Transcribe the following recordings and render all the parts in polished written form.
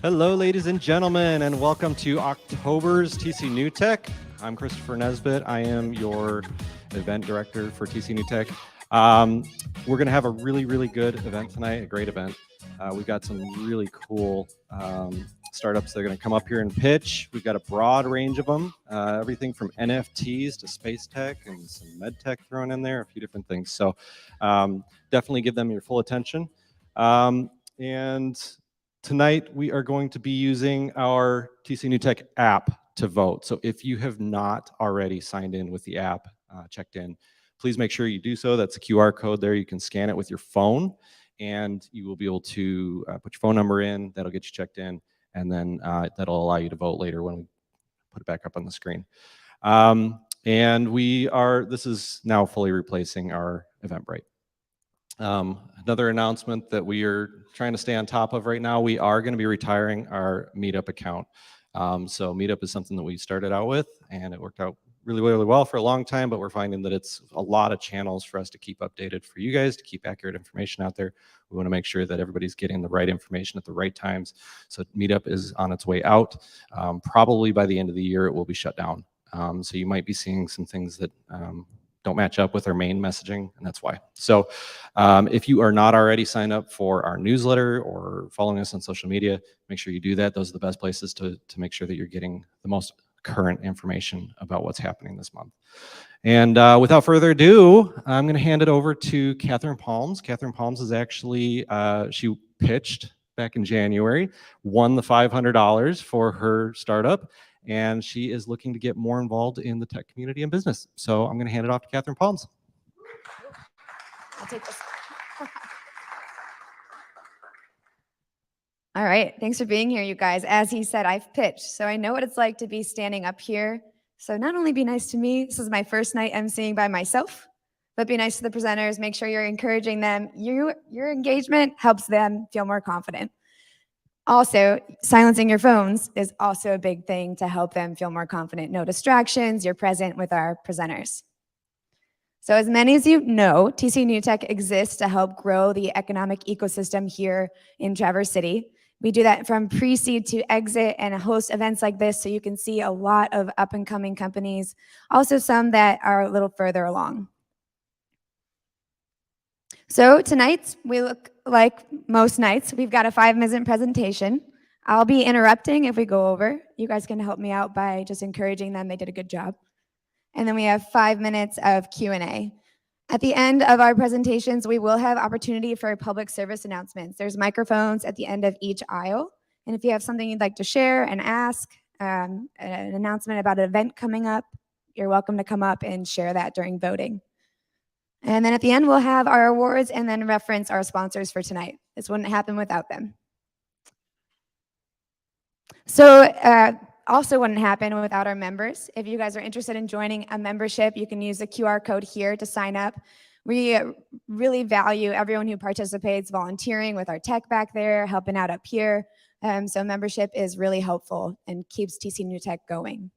Hello, ladies and gentlemen, and welcome to October's TC New Tech. I'm Christopher Nesbitt. I am your event director for TC New Tech. We're going to have a really good event tonight, a great event. We've got some really cool startups that are going to come up here and pitch. We've got a broad range of them, everything from NFTs to space tech and some med tech thrown in there, a few different things. So definitely give them your full attention. And tonight we are going to be using our TC New Tech app to vote. So if you have not already signed in with the app, checked in, please make sure you do so. That's a QR code there. You can scan it with your phone and you will be able to put your phone number in. That'll get you checked in, and then that'll allow you to vote later when we put it back up on the screen. And this is now fully replacing our Eventbrite. Another announcement that we are trying to stay on top of right now, we are going to be retiring our Meetup account. So Meetup is something that we started out with, and it worked out really well for a long time, but we're finding that it's a lot of channels for us to keep updated for you guys, to keep accurate information out there. We want to make sure that everybody's getting the right information at the right times. So Meetup is on its way out. Probably by the end of the year, it will be shut down. So you might be seeing some things that don't match up with our main messaging, and that's why. So if you are not already signed up for our newsletter or following us on social media, make sure you do that. Those are the best places to make sure that you're getting the most current information about what's happening this month. And without further ado, I'm going to hand it over to Catherine Palms. Catherine Palms is actually, she pitched back in January, won the $500 for her startup, and she is looking to get more involved in the tech community and business. So I'm going to hand it off to Catherine Palms. I'll take this. All right, thanks for being here, you guys. As he said, I've pitched, so I know what it's like to be standing up here. So not only be nice to me, this is my first night emceeing by myself, but be nice to the presenters, make sure you're encouraging them. Your engagement helps them feel more confident. Also, silencing your phones is also a big thing to help them feel more confident. No distractions, you're present with our presenters. So as many as you know, TC New Tech exists to help grow the economic ecosystem here in Traverse City. We do that from pre-seed to exit and host events like this, so you can see a lot of up-and-coming companies, also some that are a little further along. So tonight, we look like most nights. We've got a 5-minute presentation. I'll be interrupting if we go over. You guys can help me out by just encouraging them. They did a good job. And then we have 5 minutes of Q&A. At the end of our presentations, we will have opportunity for public service announcements. There's microphones at the end of each aisle. And if you have something you'd like to share and ask, an announcement about an event coming up, you're welcome to come up and share that during voting. And then at the end, we'll have our awards and then reference our sponsors for tonight. This wouldn't happen without them. So also wouldn't happen without our members. If you guys are interested in joining a membership, you can use the QR code here to sign up. We really value everyone who participates, volunteering with our tech back there, helping out up here. So membership is really helpful and keeps TC New Tech going.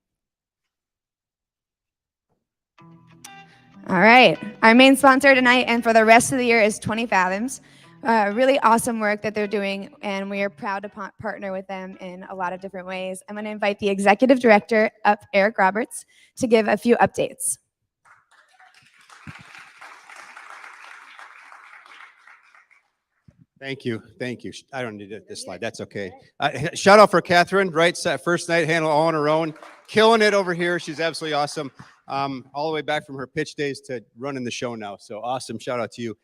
All right, our main sponsor tonight and for the rest of the year is 20 Fathoms. Really awesome work that they're doing, and we are proud to partner with them in a lot of different ways. I'm going to invite the executive director up, Eric Roberts, to give a few updates. Thank you. I don't need this slide. That's okay. Shout out for Catherine, right? First night handle all on her own, killing it over here. She's absolutely awesome. All the way back from her pitch days to running the show now. So awesome. Shout out to you.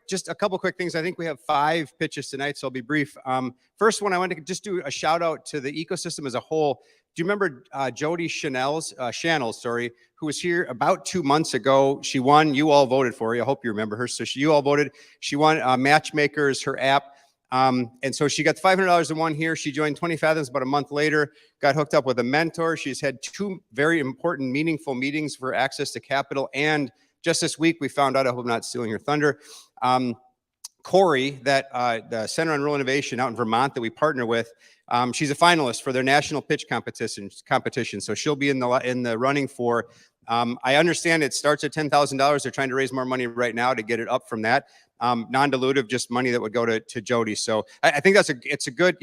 Just a couple quick things. I think we have 5 pitches tonight, so I'll be brief. First one, I want to just do a shout out to the ecosystem as a whole. Do you remember Jody Chanels, who was here about 2 months ago? She won. You all voted for her. I hope you remember her. So you all voted. She won Matchmakers, her app. And so she got $500 and won here. She joined 20 Fathoms about a month later, got hooked up with a mentor. She's had 2 very important, meaningful meetings for access to capital. And just this week, we found out, I hope I'm not stealing your thunder, Corey, the Center on Rural Innovation out in Vermont that we partner with, she's a finalist for their national pitch competition. So she'll be in the running for I understand it starts at $10,000. They're trying to raise more money right now to get it up from that. Non-dilutive, just money that would go to Jody. So I think it's a good,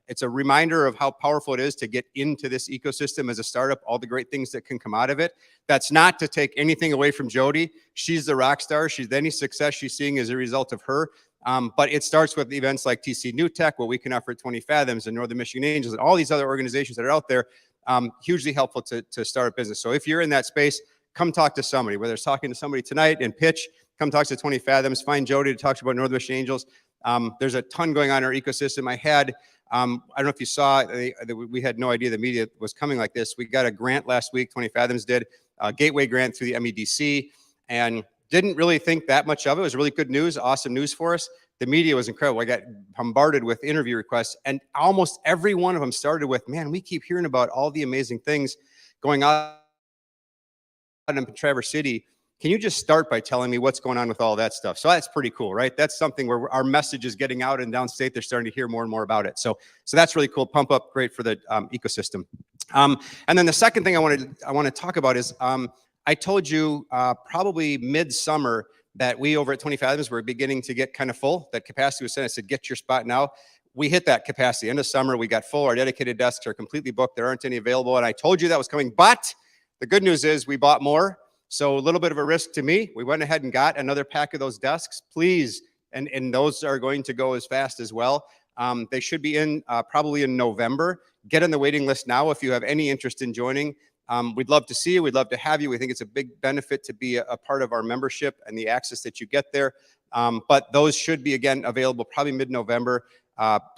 it's a reminder of how powerful it is to get into this ecosystem as a startup, all the great things that can come out of it. That's not to take anything away from Jody. She's the rock star. Any success she's seeing is a result of her. But it starts with events like TC New Tech, what we can offer at 20 Fathoms and Northern Michigan Angels and all these other organizations that are out there, hugely helpful to start a business. So if you're in that space, come talk to somebody, whether it's talking to somebody tonight and pitch, come talk to 20 Fathoms, find Jody to talk to you about Northern Michigan Angels. There's a ton going on in our ecosystem. I don't know if you saw, we had no idea the media was coming like this. We got a grant last week, 20 Fathoms did, a gateway grant through the MEDC, and didn't really think that much of it. It was really good news, awesome news for us. The media was incredible. I got bombarded with interview requests, and almost every one of them started with, man, we keep hearing about all the amazing things going on in Traverse City. Can you just start by telling me what's going on with all that stuff? So that's pretty cool, right? That's something where our message is getting out, and downstate they're starting to hear more and more about it. So that's really cool. Pump up, great for the ecosystem. And then the second thing I want to talk about is I told you probably midsummer that we over at 20 Fathoms were beginning to get kind of full. That capacity was set. I said, get your spot now. We hit that capacity. End of summer, we got full. Our dedicated desks are completely booked. There aren't any available. And I told you that was coming. But the good news is we bought more. So a little bit of a risk to me. We went ahead and got another pack of those desks, please. And those are going to go as fast as well. They should be in probably in November. Get on the waiting list now if you have any interest in joining. We'd love to see you. We'd love to have you. We think it's a big benefit to be a part of our membership and the access that you get there. But those should be, again, available probably mid-November.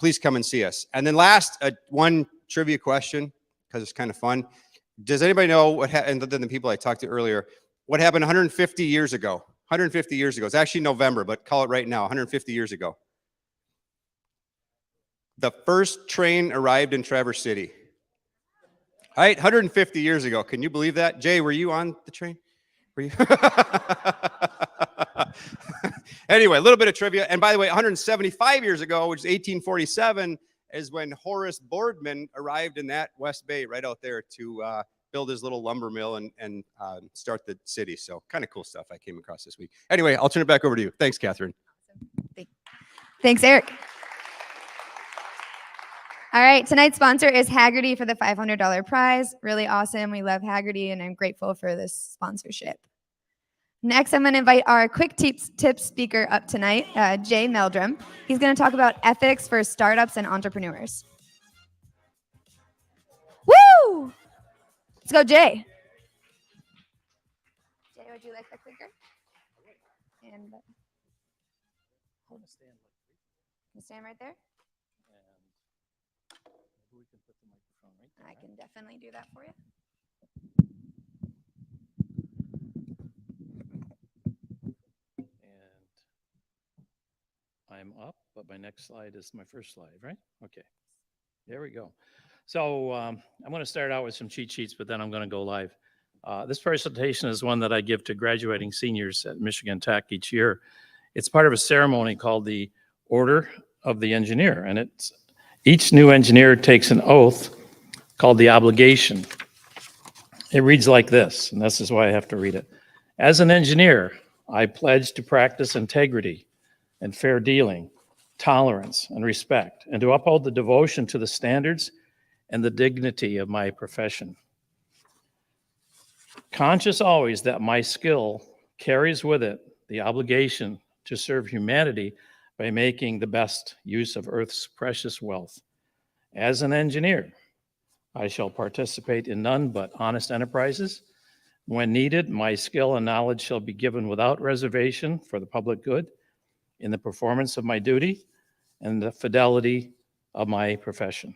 Please come and see us. And then last, one trivia question, because it's kind of fun. Does anybody know what happened, other than the people I talked to earlier, what happened 150 years ago? 150 years ago. It's actually November, but call it right now, 150 years ago. The first train arrived in Traverse City. All right, 150 years ago. Can you believe that? Jay, were you on the train? Were you? Anyway, a little bit of trivia. And by the way, 175 years ago, which is 1847, is when Horace Boardman arrived in that West Bay right out there to build his little lumber mill and start the city. So kind of cool stuff I came across this week. Anyway, I'll turn it back over to you. Thanks, Catherine. Thanks, Eric. All right, tonight's sponsor is Haggerty for the $500 prize. Really awesome. We love Haggerty, and I'm grateful for this sponsorship. Next, I'm going to invite our quick tips speaker up tonight, Jay Meldrum. He's going to talk about ethics for startups and entrepreneurs. Woo! Let's go, Jay. Jay, would you like the clicker? And stand right there. We can put the microphone right there. I can definitely do that for you. And I'm up, but my next slide is my first slide, right? Okay, there we go. So I'm going to start out with some cheat sheets, but then I'm going to go live. This presentation is one that I give to graduating seniors at Michigan Tech each year. It's part of a ceremony called the Order of the Engineer, and it's each new engineer takes an oath called the obligation. It reads like this, and this is why I have to read it. As an engineer, I pledge to practice integrity and fair dealing, tolerance and respect, and to uphold the devotion to the standards and the dignity of my profession. Conscious always that my skill carries with it the obligation to serve humanity by making the best use of Earth's precious wealth. As an engineer, I shall participate in none but honest enterprises. When needed, my skill and knowledge shall be given without reservation for the public good in the performance of my duty and the fidelity of my profession.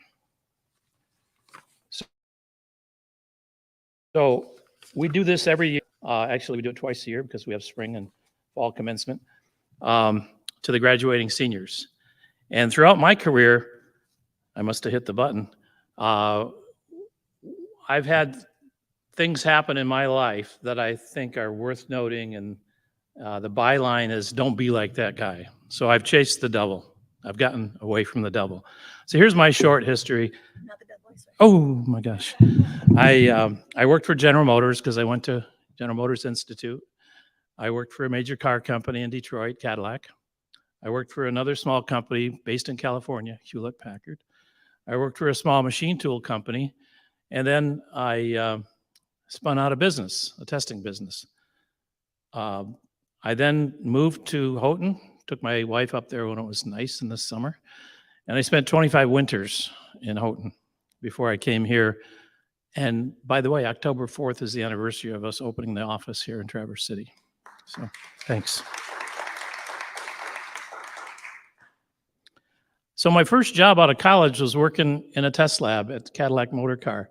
So we do this every year. Actually, we do it twice a year because we have spring and fall commencement to the graduating seniors. And throughout my career, I must have hit the button. I've had things happen in my life that I think are worth noting, and the byline is, don't be like that guy. So I've chased the devil. I've gotten away from the devil. So here's my short history. Not the devil. Oh my gosh. I worked for General Motors because I went to General Motors Institute. I worked for a major car company in Detroit, Cadillac. I worked for another small company based in California, Hewlett Packard. I worked for a small machine tool company. And then I spun out of business, a testing business. I then moved to Houghton, took my wife up there when it was nice in the summer. And I spent 25 winters in Houghton before I came here. And by the way, October 4th is the anniversary of us opening the office here in Traverse City. So thanks. So my first job out of college was working in a test lab at Cadillac Motor Car.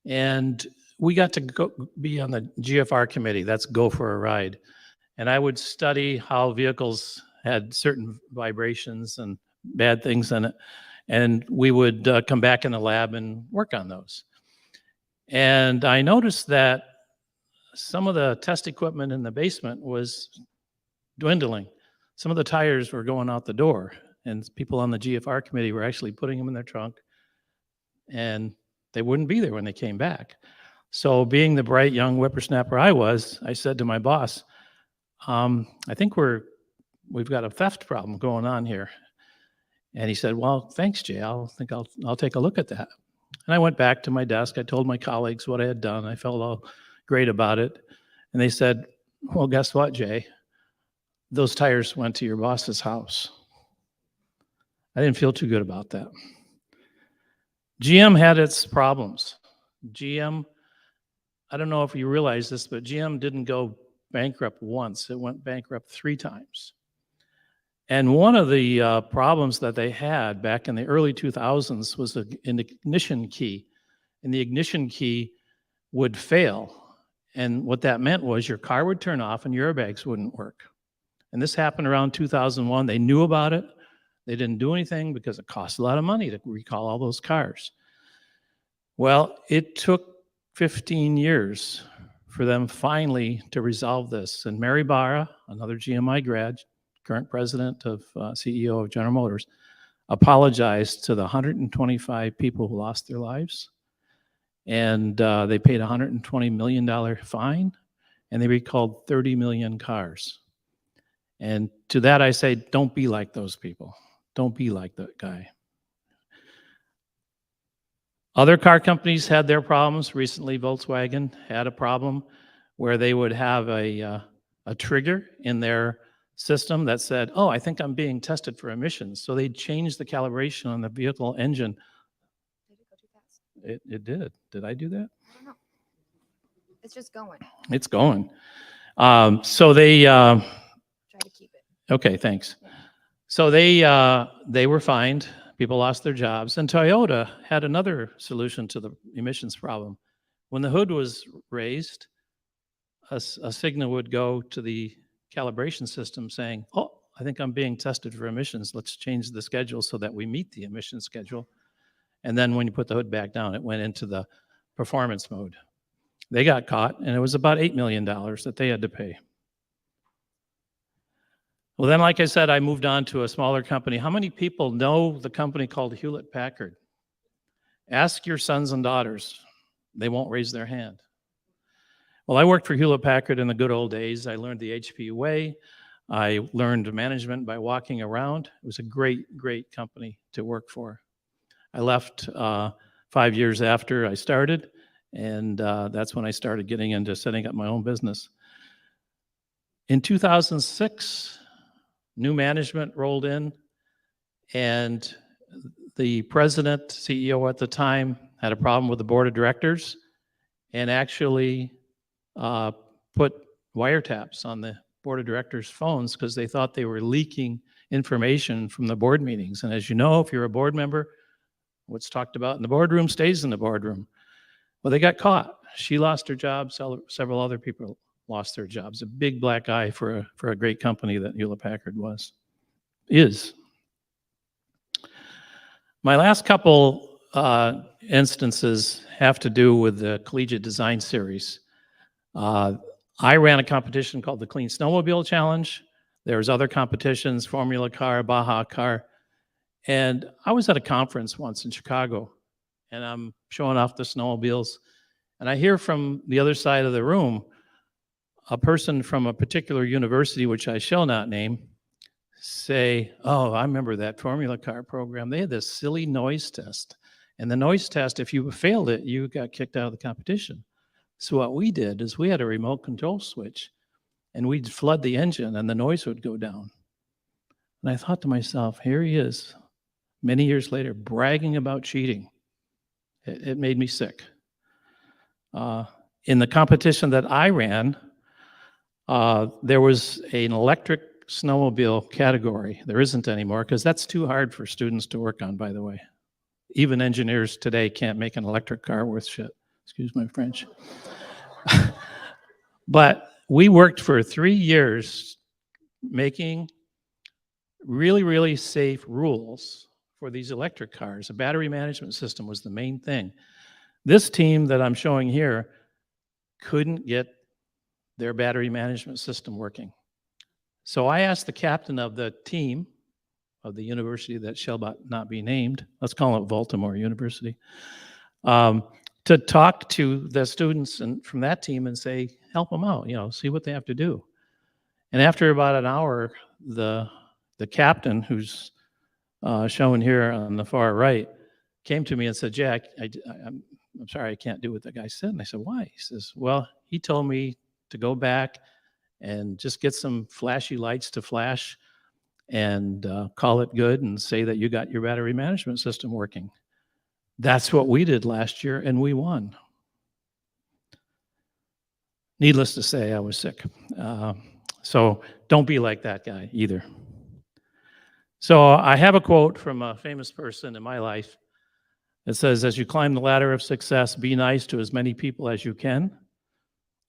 And we got to be on the GFR committee. That's Go for a Ride. And I would study how vehicles had certain vibrations and bad things in it. And we would come back in the lab and work on those. And I noticed that some of the test equipment in the basement was dwindling. Some of the tires were going out the door, and people on the GFR committee were actually putting them in their trunk, and they wouldn't be there when they came back. So being the bright young whippersnapper I was, I said to my boss, I think we've got a theft problem going on here. And he said, well, thanks, Jay. I'll take a look at that. And I went back to my desk. I told my colleagues what I had done. I felt all great about it. And they said, well, guess what, Jay? Those tires went to your boss's house. I didn't feel too good about that. GM had its problems. GM, I don't know if you realize this, but GM didn't go bankrupt once. It went bankrupt 3 times. And one of the problems that they had back in the early 2000s was an ignition key. And the ignition key would fail. And what that meant was your car would turn off and your airbags wouldn't work. And this happened around 2001. They knew about it. They didn't do anything because it cost a lot of money to recall all those cars. Well, it took 15 years for them finally to resolve this. And Mary Bauer, another GMI grad, current president of CEO of General Motors, apologized to the 125 people who lost their lives. And they paid a $120 million fine, and they recalled 30 million cars. And to that I say, don't be like those people. Don't be like that guy. Other car companies had their problems. Recently, Volkswagen had a problem where they would have a trigger in their system that said, oh, I think I'm being tested for emissions. So they changed the calibration on the vehicle engine. Did it go too fast? It did. Did I do that? I don't know. It's just going. It's going. So they... Try to keep it. Okay, thanks. So they were fined. People lost their jobs. And Toyota had another solution to the emissions problem. When the hood was raised, a signal would go to the calibration system saying, oh, I think I'm being tested for emissions. Let's change the schedule so that we meet the emission schedule. And then when you put the hood back down, it went into the performance mode. They got caught, and it was about $8 million that they had to pay. Well, then, like I said, I moved on to a smaller company. How many people know the company called Hewlett Packard? Ask your sons and daughters. They won't raise their hand. Well, I worked for Hewlett Packard in the good old days. I learned the HP way. I learned management by walking around. It was a great, great company to work for. I left 5 years after I started, and that's when I started getting into setting up my own business. In 2006, new management rolled in, and the president, CEO at the time, had a problem with the board of directors and actually put wiretaps on the board of directors' phones because they thought they were leaking information from the board meetings. And as you know, if you're a board member, what's talked about in the boardroom stays in the boardroom. Well, they got caught. She lost her job. Several other people lost their jobs. A big black eye for a great company that Hewlett Packard is. My last couple instances have to do with the Collegiate Design Series. I ran a competition called the Clean Snowmobile Challenge. There's other competitions, Formula Car, Baja Car. And I was at a conference once in Chicago, and I'm showing off the snowmobiles. And I hear from the other side of the room, a person from a particular university, which I shall not name, say, oh, I remember that Formula Car program. They had this silly noise test. And the noise test, if you failed it, you got kicked out of the competition. So what we did is we had a remote control switch, and we'd flood the engine and the noise would go down. And I thought to myself, here he is, many years later, bragging about cheating. It made me sick. In the competition that I ran, there was an electric snowmobile category. There isn't anymore because that's too hard for students to work on, by the way. Even engineers today can't make an electric car worth shit. Excuse my French. But we worked for 3 years making really, really safe rules for these electric cars. A battery management system was the main thing. This team that I'm showing here couldn't get their battery management system working. So I asked the captain of the team of the university that shall not be named, let's call it Baltimore University, to talk to the students and from that team and say, help them out, see what they have to do. And after about an hour, the captain, who's shown here on the far right, came to me and said, Jack, I'm sorry, I can't do what the guy said. And I said, why? He says, well, he told me to go back and just get some flashy lights to flash and call it good and say that you got your battery management system working. That's what we did last year, and we won. Needless to say, I was sick. So don't be like that guy either. So I have a quote from a famous person in my life. It says, as you climb the ladder of success, be nice to as many people as you can.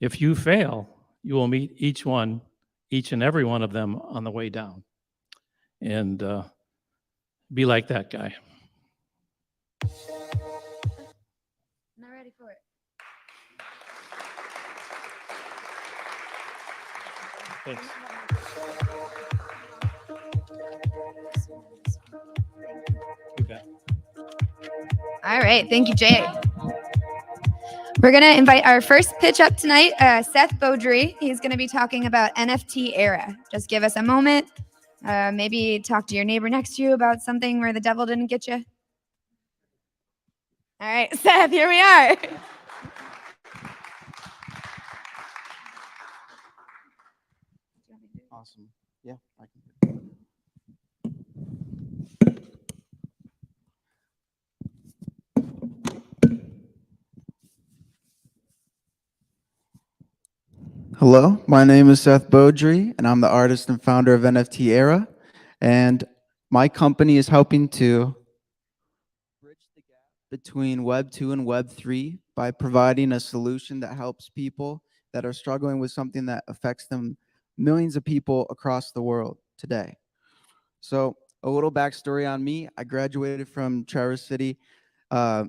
If you fail, you will meet each and every one of them on the way down. And be like that guy. Not ready for it. Thanks. You bet. All right. Thank you, Jay. We're going to invite our first pitch up tonight, Seth Beaudry. He's going to be talking about NFT era. Just give us a moment. Maybe talk to your neighbor next to you about something where the devil didn't get you. All right, Seth, here we are. Awesome. Yeah, I can. Hello, my name is Seth Beaudry, and I'm the artist and founder of NFT Era. And my company is helping to bridge the gap between Web 2 and Web 3 by providing a solution that helps people that are struggling with something that affects them, millions of people across the world today. So a little backstory on me. I graduated from Traverse City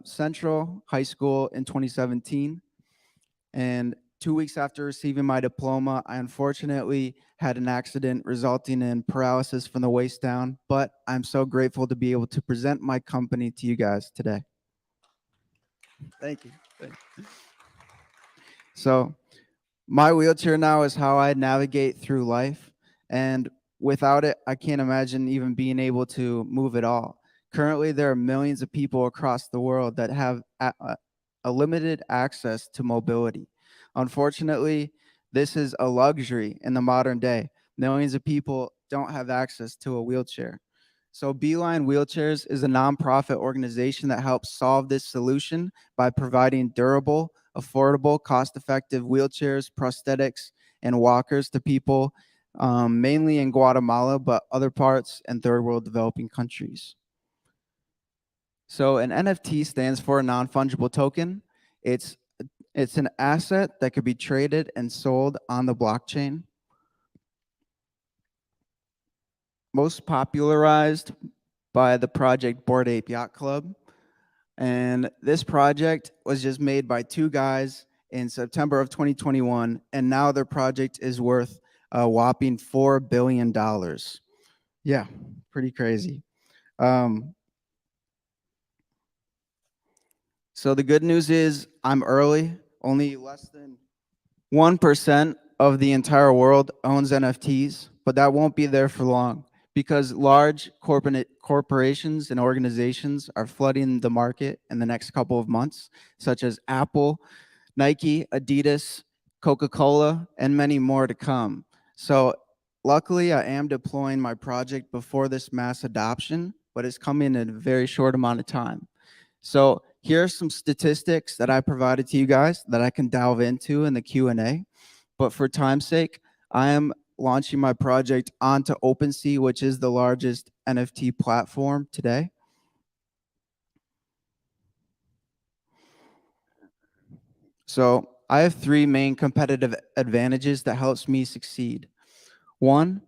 Central High School in 2017. And 2 weeks after receiving my diploma, I unfortunately had an accident resulting in paralysis from the waist down, but I'm so grateful to be able to present my company to you guys today. Thank you. So my wheelchair now is how I navigate through life, and without it, I can't imagine even being able to move at all. Currently, there are millions of people across the world that have a limited access to mobility. Unfortunately, this is a luxury in the modern day. Millions of people don't have access to a wheelchair. So Beeline Wheelchairs is a nonprofit organization that helps solve this solution by providing durable, affordable, cost-effective wheelchairs, prosthetics, and walkers to people, mainly in Guatemala, but other parts and third world developing countries. So an NFT stands for a non-fungible token. It's an asset that could be traded and sold on the blockchain. Most popularized by the project Bored Ape Yacht Club. And this project was just made by two guys in September of 2021. And now their project is worth a whopping $4 billion. Yeah, pretty crazy. So the good news is I'm early. Only less than 1% of the entire world owns NFTs, but that won't be there for long because large corporations and organizations are flooding the market in the next couple of months, such as Apple, Nike, Adidas, Coca-Cola, and many more to come. So luckily, I am deploying my project before this mass adoption, but it's coming in a very short amount of time. So here are some statistics that I provided to you guys that I can delve into in the Q&A. But for time's sake, I am launching my project onto OpenSea, which is the largest NFT platform today. So I have three main competitive advantages that helps me succeed. One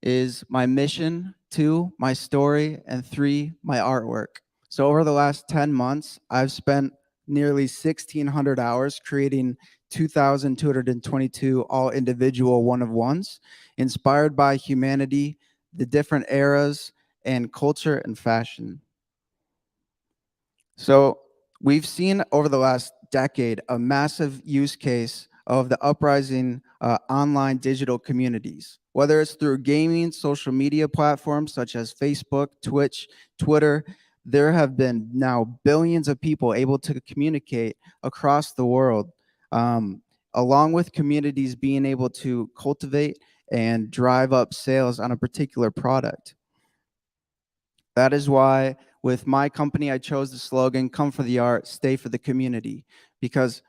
is my mission, two, my story, and three, my artwork. So over the last 10 months, I've spent nearly 1,600 hours creating 2,222 all individual one-of-ones, inspired by humanity, the different eras, and culture and fashion. So we've seen over the last decade a massive use case of the uprising online digital communities, whether it's through gaming, social media platforms such as Facebook, Twitch, Twitter. There have been now billions of people able to communicate across the world, along with communities being able to cultivate and drive up sales on a particular product. That is why with my company, I chose the slogan, come for the art, stay for the community. Because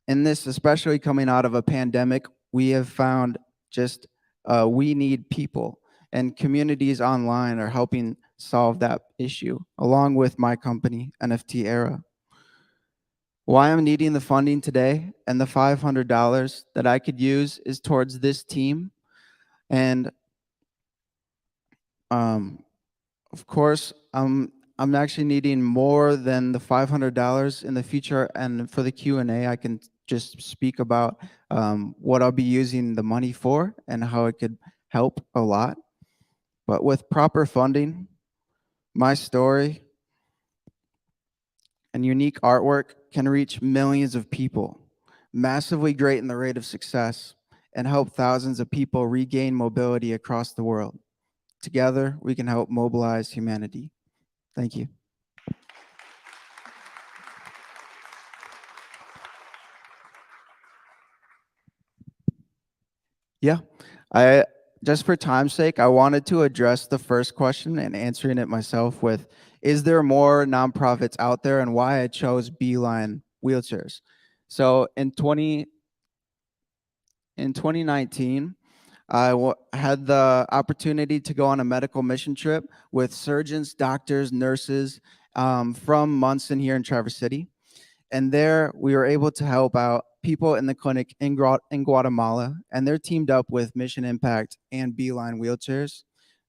in this, especially coming out of a pandemic, we have found just we need people, and communities online are helping solve that issue, along with my company, NFT Era. Why I'm needing the funding today and the $500 that I could use is towards this team. And of course, I'm actually needing more than the $500 in the future. And for the Q&A, I can just speak about what I'll be using the money for and how it could help a lot. But with proper funding, my story and unique artwork can reach millions of people, massively greaten the rate of success, and help thousands of people regain mobility across the world. Together, we can help mobilize humanity. Thank you. Yeah, just for time's sake, I wanted to address the first question and answering it myself with, is there more nonprofits out there and why I chose Beeline wheelchairs? So in 2019, I had the opportunity to go on a medical mission trip with surgeons, doctors, nurses from Munson here in Traverse City. And there we were able to help out people in the clinic in Guatemala, and they're teamed up with Mission Impact and Beeline wheelchairs.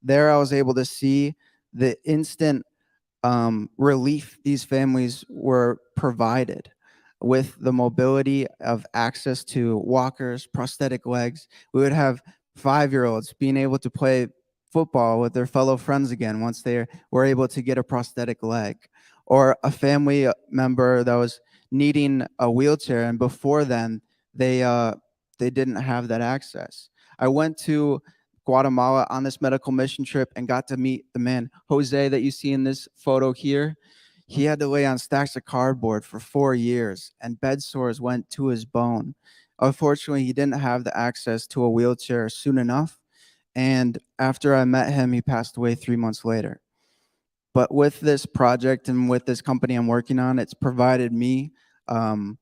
There I was able to see the instant relief these families were provided with the mobility of access to walkers, prosthetic legs. We would have 5-year-olds being able to play football with their fellow friends again once they were able to get a prosthetic leg, or a family member that was needing a wheelchair, and before then they didn't have that access. I went to Guatemala on this medical mission trip and got to meet the man Jose that you see in this photo here. He had to lay on stacks of cardboard for 4 years, and bed sores went to his bone. Unfortunately, he didn't have the access to a wheelchair soon enough, and after I met him, he passed away 3 months later. But with this project and with this company I'm working on, it's provided me a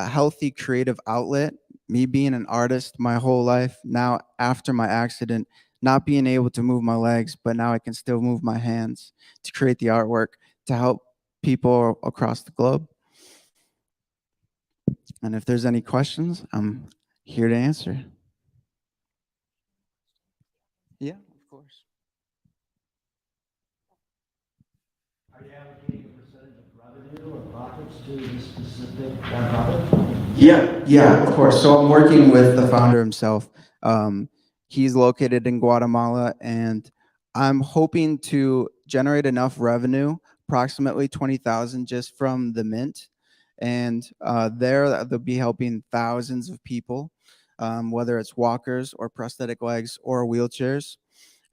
healthy creative outlet. Me being an artist my whole life, now after my accident, not being able to move my legs, but now I can still move my hands to create the artwork to help people across the globe. And if there's any questions, I'm here to answer. Yeah, of course. Are you allocating a percentage of revenue or profits to this specific nonprofit? Yeah, of course. So I'm working with the founder himself. He's located in Guatemala, and I'm hoping to generate enough revenue, approximately 20,000 just from the mint, And there they'll be helping thousands of people, whether it's walkers or prosthetic legs or wheelchairs.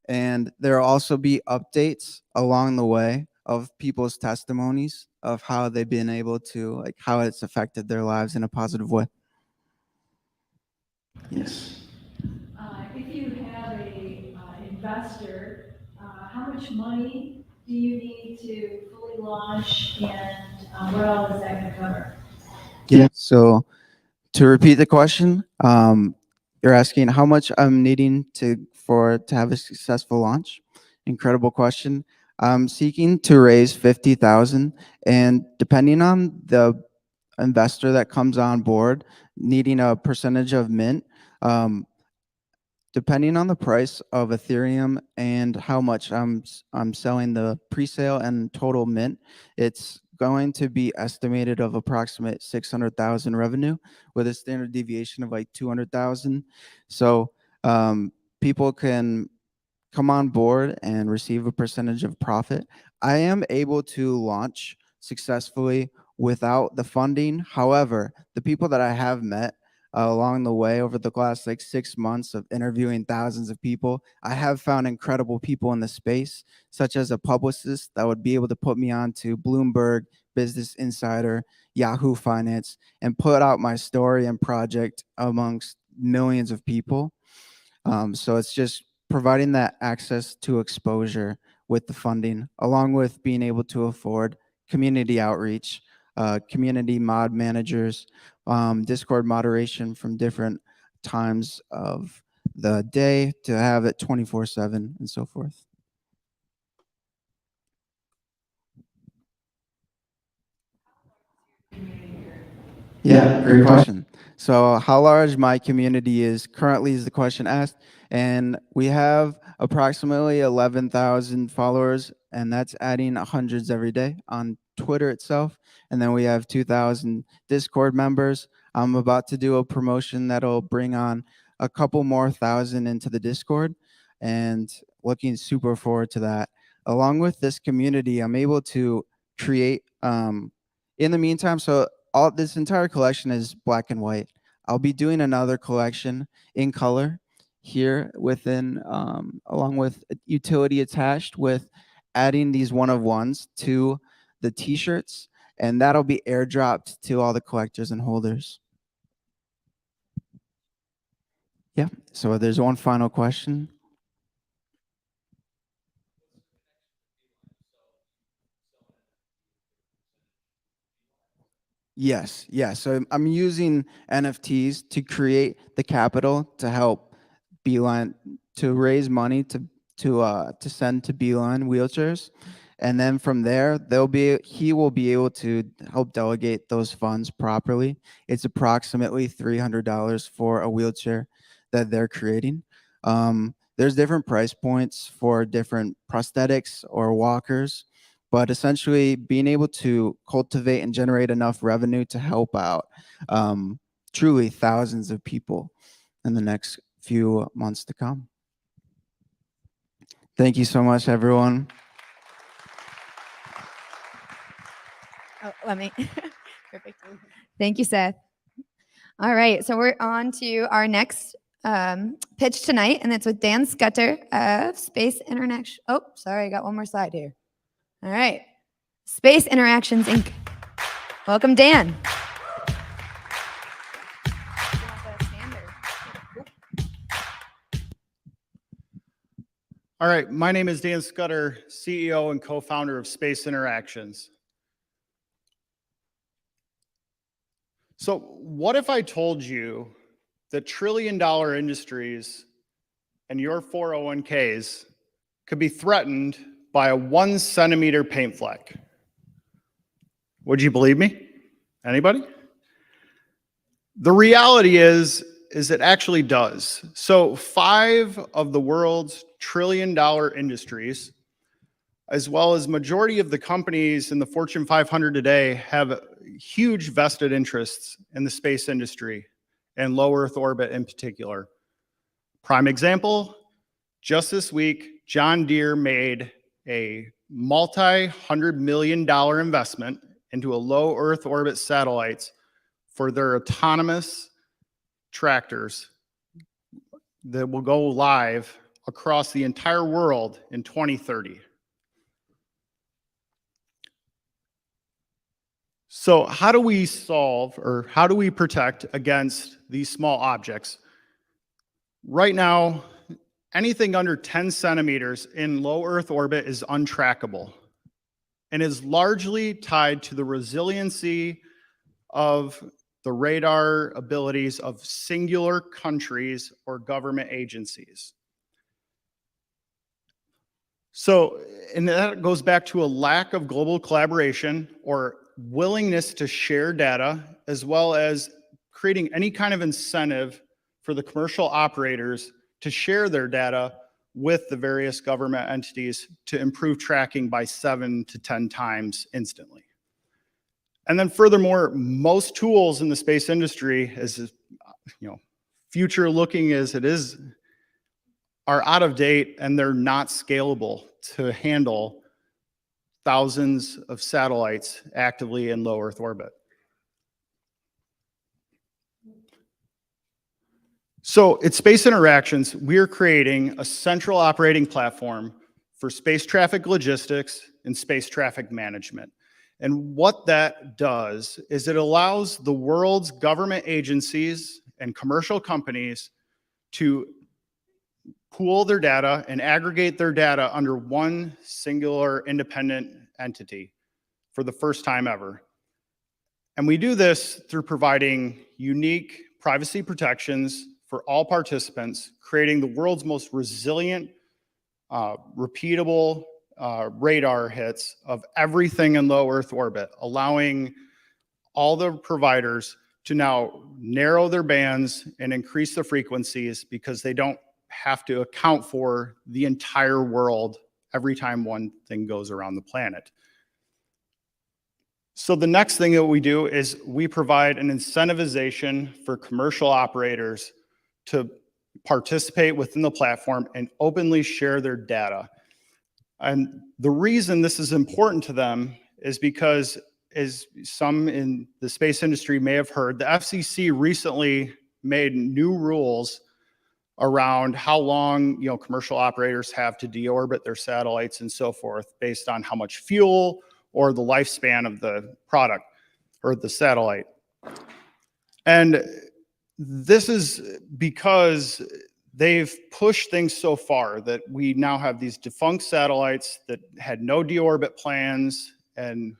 And there will also be updates along the way of people's testimonies of how they've been able to, like, how it's affected their lives in a positive way. Yes. If you have a investor, how much money do you need to fully launch, and what all is that going to cover? Yeah. So to repeat the question, you're asking how much I'm needing to have a successful launch. Incredible question. I'm seeking to raise 50,000, and depending on the investor that comes on board, needing a percentage of mint. Depending on the price of Ethereum and how much I'm selling the pre-sale and total mint, it's going to be estimated of approximate 600,000 revenue with a standard deviation of like 200,000. So people can come on board and receive a percentage of profit. I am able to launch successfully without the funding. However, the people that I have met along the way over the last like 6 months of interviewing thousands of people, I have found incredible people in the space, such as a publicist that would be able to put me on to Bloomberg, Business Insider, Yahoo Finance, and put out my story and project amongst millions of people. So it's just providing that access to exposure with the funding, along with being able to afford community outreach, community mod managers, Discord moderation from different times of the day to have it 24/7 and so forth. Yeah, great question. So how large my community is currently is the question asked. And we have approximately 11,000 followers, and that's adding hundreds every day on Twitter itself. And then we have 2,000 Discord members. I'm about to do a promotion that'll bring on a couple more thousand into the Discord, and looking super forward to that. Along with this community, I'm able to create in the meantime, so all this entire collection is black and white. I'll be doing another collection in color here within, along with utility attached, with adding these one-of-ones to the t-shirts, and that'll be airdropped to all the collectors and holders. Yeah, so there's one final question. Yes, yes. So I'm using NFTs to create the capital to help Beeline, to raise money to send to Beeline wheelchairs, and then from there he will be able to help delegate those funds properly. It's approximately $300 for a wheelchair that they're creating. There's different price points for different prosthetics or walkers, but essentially being able to cultivate and generate enough revenue to help out truly thousands of people in the next few months to come. Thank you so much, everyone. Oh, let me. Perfect. Thank you, Seth. All right, so we're on to our next pitch tonight, and it's with Dan Scudder of Space International. Oh, sorry, I got one more slide here. All right, Space Interactions, Inc. Welcome, Dan. All right, my name is Dan Scudder, CEO and co-founder of Space Interactions. So what if I told you that trillion-dollar industries and your 401ks could be threatened by a 1 centimeter paint fleck? Would you believe me? Anybody? The reality is it actually does. So 5 of the world's trillion-dollar industries, as well as majority of the companies in the Fortune 500 today, have huge vested interests in the space industry and low Earth orbit in particular. Prime example, just this week, John Deere made a multi-$100 million investment into a low Earth orbit satellites for their autonomous tractors that will go live across the entire world in 2030. So how do we solve, or how do we protect against these small objects? Right now, anything under 10 centimeters in low Earth orbit is untrackable and is largely tied to the resiliency of the radar abilities of singular countries or government agencies. So, and that goes back to a lack of global collaboration or willingness to share data, as well as creating any kind of incentive for the commercial operators to share their data with the various government entities to improve tracking by 7 to 10 times instantly. And then furthermore, most tools in the space industry, as future looking as it is, are out of date and they're not scalable to handle thousands of satellites actively in low Earth orbit. So at Space Interactions, we're creating a central operating platform for space traffic logistics and space traffic management. And what that does is it allows the world's government agencies and commercial companies to pool their data and aggregate their data under one singular independent entity for the first time ever. And we do this through providing unique privacy protections for all participants, creating the world's most resilient, repeatable radar hits of everything in low Earth orbit, allowing all the providers to now narrow their bands and increase the frequencies because they don't have to account for the entire world every time one thing goes around the planet. So the next thing that we do is we provide an incentivization for commercial operators to participate within the platform and openly share their data. And the reason this is important to them is because, as some in the space industry may have heard, the FCC recently made new rules around how long commercial operators have to deorbit their satellites and so forth based on how much fuel or the lifespan of the product or the satellite. And this is because they've pushed things so far that we now have these defunct satellites that had no deorbit plans and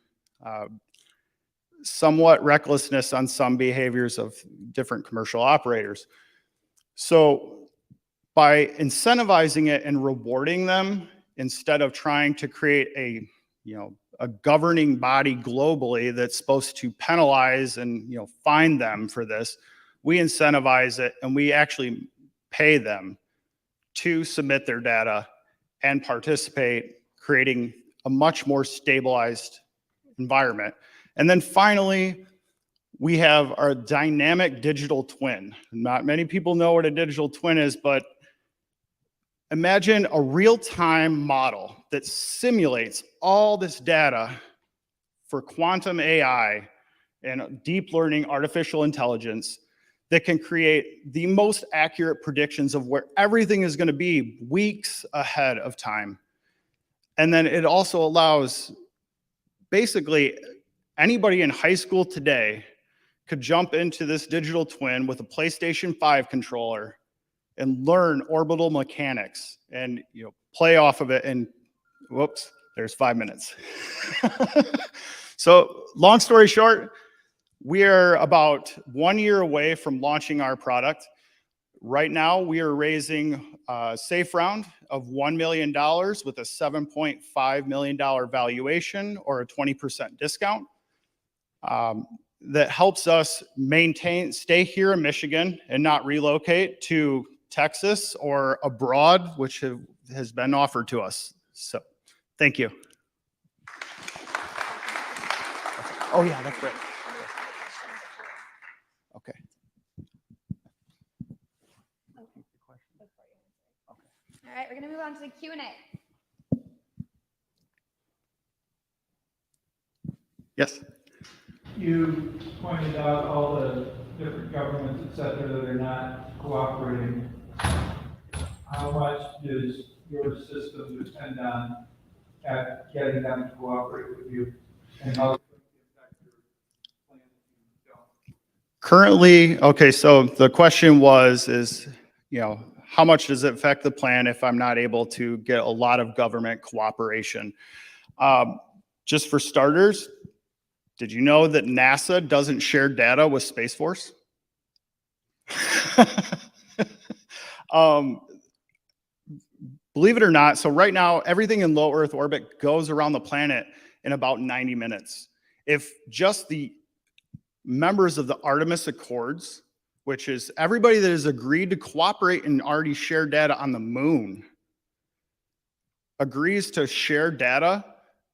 somewhat recklessness on some behaviors of different commercial operators. So by incentivizing it and rewarding them, instead of trying to create a governing body globally that's supposed to penalize and fine them for this, we incentivize it and we actually pay them to submit their data and participate, creating a much more stabilized environment. And then finally, we have our dynamic digital twin. Not many people know what a digital twin is, but imagine a real-time model that simulates all this data for quantum AI and deep learning artificial intelligence that can create the most accurate predictions of where everything is going to be weeks ahead of time. And then it also allows basically anybody in high school today could jump into this digital twin with a PlayStation 5 controller and learn orbital mechanics and play off of it. And whoops, there's 5 minutes. So long story short, we are about 1 year away from launching our product. Right now, we are raising a safe round of $1 million with a $7.5 million valuation or a 20% discount. That helps us stay here in Michigan and not relocate to Texas or abroad, which has been offered to us. So, thank you. Oh yeah, that's great. Okay. All right, we're gonna move on to the Q&A. Yes. You pointed out all the different governments, et cetera, that are not cooperating. How much does your system depend on at getting them to cooperate with you? And how it's going to affect your plan if you don't? Currently, okay, so the question is, how much does it affect the plan if I'm not able to get a lot of government cooperation? Just for starters, did you know that NASA doesn't share data with Space Force? Believe it or not, so right now, everything in low Earth orbit goes around the planet in about 90 minutes. If just the members of the Artemis Accords, which is everybody that has agreed to cooperate and already share data on the moon, agrees to share data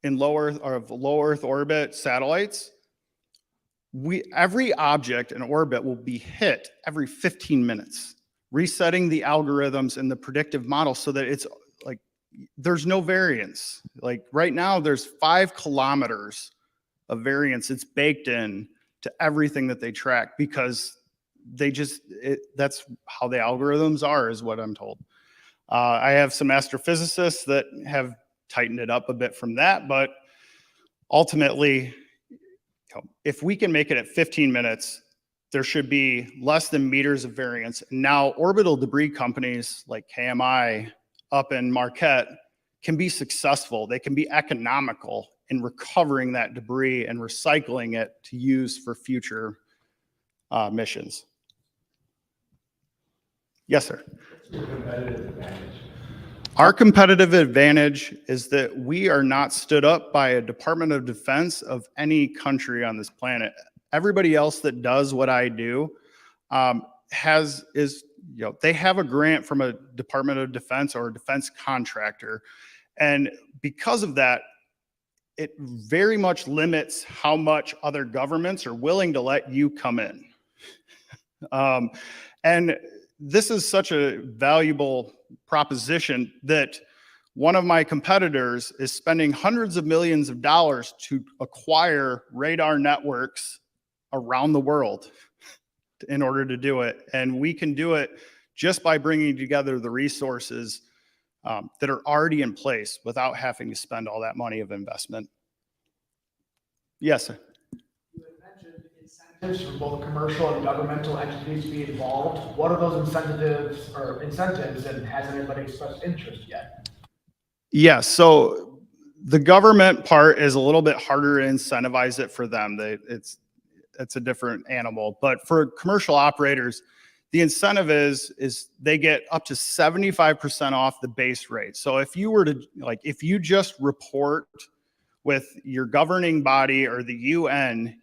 in low Earth orbit satellites, every object in orbit will be hit every 15 minutes, resetting the algorithms and the predictive model so that it's like there's no variance. Like right now, there's 5 kilometers of variance. It's baked in to everything that they track because that's how the algorithms are, is what I'm told. I have some astrophysicists that have tightened it up a bit from that, but ultimately, if we can make it at 15 minutes, there should be less than meters of variance. Now, orbital debris companies like KMI up in Marquette can be successful. They can be economical in recovering that debris and recycling it to use for future missions. Yes, sir. What's your competitive advantage? Our competitive advantage is that we are not stood up by a Department of Defense of any country on this planet. Everybody else that does what I do they have a grant from a Department of Defense or a defense contractor. And because of that, it very much limits how much other governments are willing to let you come in. And this is such a valuable proposition that one of my competitors is spending hundreds of millions of dollars to acquire radar networks around the world in order to do it. And we can do it just by bringing together the resources that are already in place without having to spend all that money of investment. Yes, sir. You had mentioned incentives for both commercial and governmental entities to be involved. What are those incentives, and has anybody expressed interest yet? Yeah, so the government part is a little bit harder to incentivize it for them. It's a different animal. But for commercial operators, the incentive is they get up to 75% off the base rate. So if you were to, if you just report with your governing body or the UN,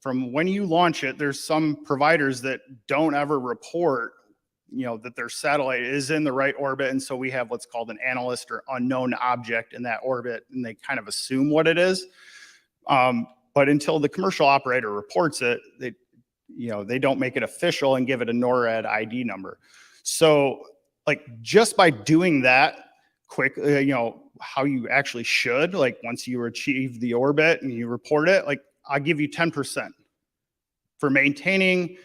from when you launch it, there's some providers that don't ever report, that their satellite is in the right orbit. And so we have what's called an analyst or unknown object in that orbit, and they kind of assume what it is. But until the commercial operator reports it, they don't make it official and give it a NORAD ID number. So just by doing that quick, how you actually should, once you achieve the orbit and you report it, I'll give you 10% for maintaining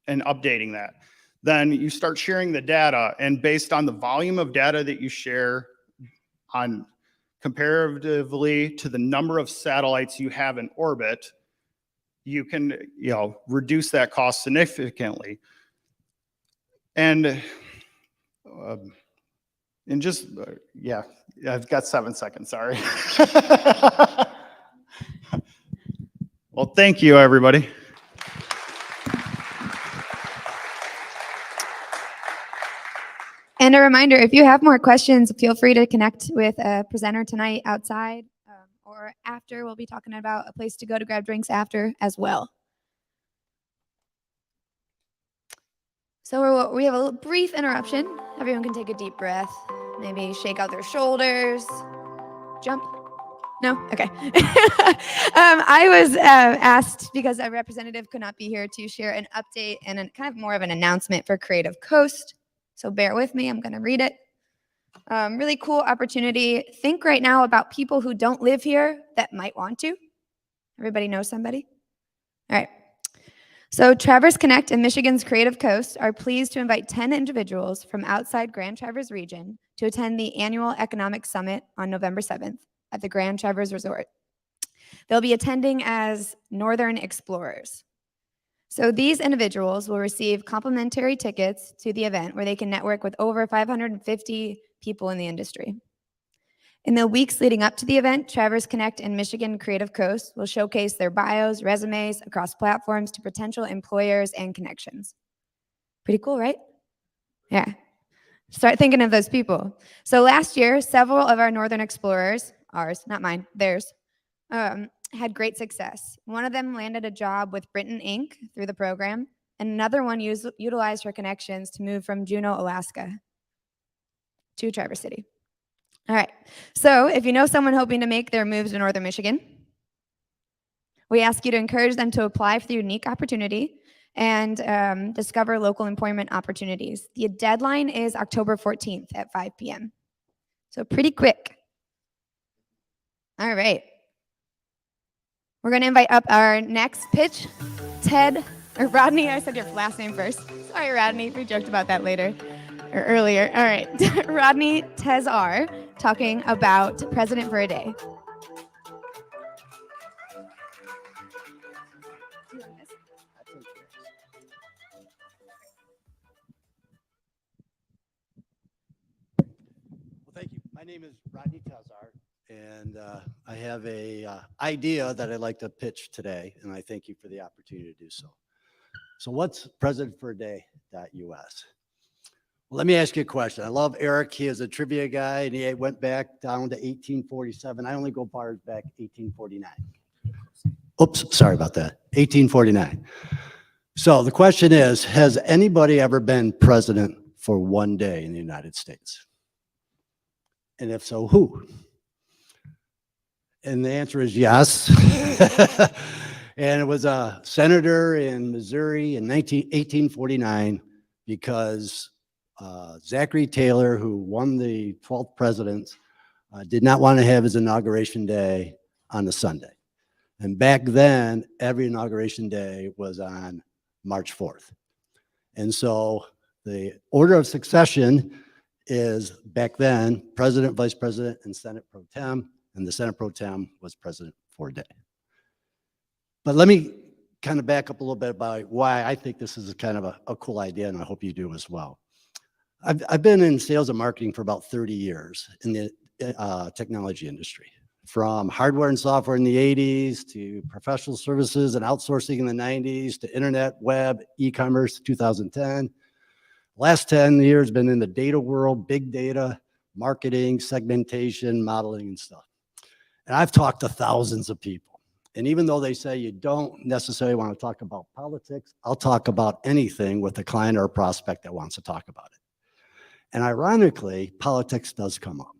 and updating that. Then you start sharing the data, and based on the volume of data that you share on comparatively to the number of satellites you have in orbit, you can, reduce that cost significantly. And I've got 7 seconds, sorry. Well, thank you, everybody. And a reminder, if you have more questions, feel free to connect with a presenter tonight outside or after. We'll be talking about a place to go to grab drinks after as well. So we have a brief interruption. Everyone can take a deep breath, maybe shake out their shoulders, jump. No? Okay. I was asked because a representative could not be here to share an update and kind of more of an announcement for Creative Coast. So bear with me. I'm going to read it. Really cool opportunity. Think right now about people who don't live here that might want to. Everybody know somebody? All right. So Traverse Connect and Michigan's Creative Coast are pleased to invite 10 individuals from outside Grand Traverse region to attend the annual Economic Summit on November 7th at the Grand Traverse Resort. They'll be attending as Northern Explorers. So these individuals will receive complimentary tickets to the event where they can network with over 550 people in the industry. In the weeks leading up to the event, Traverse Connect and Michigan Creative Coast will showcase their bios, resumes across platforms to potential employers and connections. Pretty cool, right? Yeah. Start thinking of those people. So last year, several of our Northern Explorers, ours, not mine, theirs, had great success. One of them landed a job with Brinton Inc. through the program, and another one utilized her connections to move from Juneau, Alaska to Traverse City. All right, so if you know someone hoping to make their moves to Northern Michigan, we ask you to encourage them to apply for the unique opportunity and discover local employment opportunities. The deadline is October 14th at 5 p.m. So pretty quick. All right. We're going to invite up our next pitch, Rodney. I said your last name first. Sorry, Rodney. We joked about that earlier. All right. Rodney Tezar talking about President for a Day. Thank you. My name is Rodney Tezar, and I have a idea that I'd like to pitch today, and I thank you for the opportunity to do so. So what's presidentforaday.us? Well, let me ask you a question. I love Eric. He is a trivia guy, and he went back down to 1847. I only go far back 1849. Oops, sorry about that. 1849. So the question is, has anybody ever been president for one day in the United States? And if so, who? And the answer is yes. And it was a senator in Missouri in 1849 because Zachary Taylor, who won the 12th president, did not want to have his inauguration day on a Sunday. And back then, every inauguration day was on March 4th. And so the order of succession is back then president, vice president, and Senate pro tem, and the Senate pro tem was president for a day. But let me kind of back up a little bit about why I think this is kind of a cool idea, and I hope you do as well. I've been in sales and marketing for about 30 years in the technology industry, from hardware and software in the 80s to professional services and outsourcing in the 90s to internet, web, e-commerce 2010. Last 10 years been in the data world, big data, marketing, segmentation, modeling, and stuff. And I've talked to thousands of people. And even though they say you don't necessarily want to talk about politics, I'll talk about anything with a client or a prospect that wants to talk about it. And ironically, politics does come up.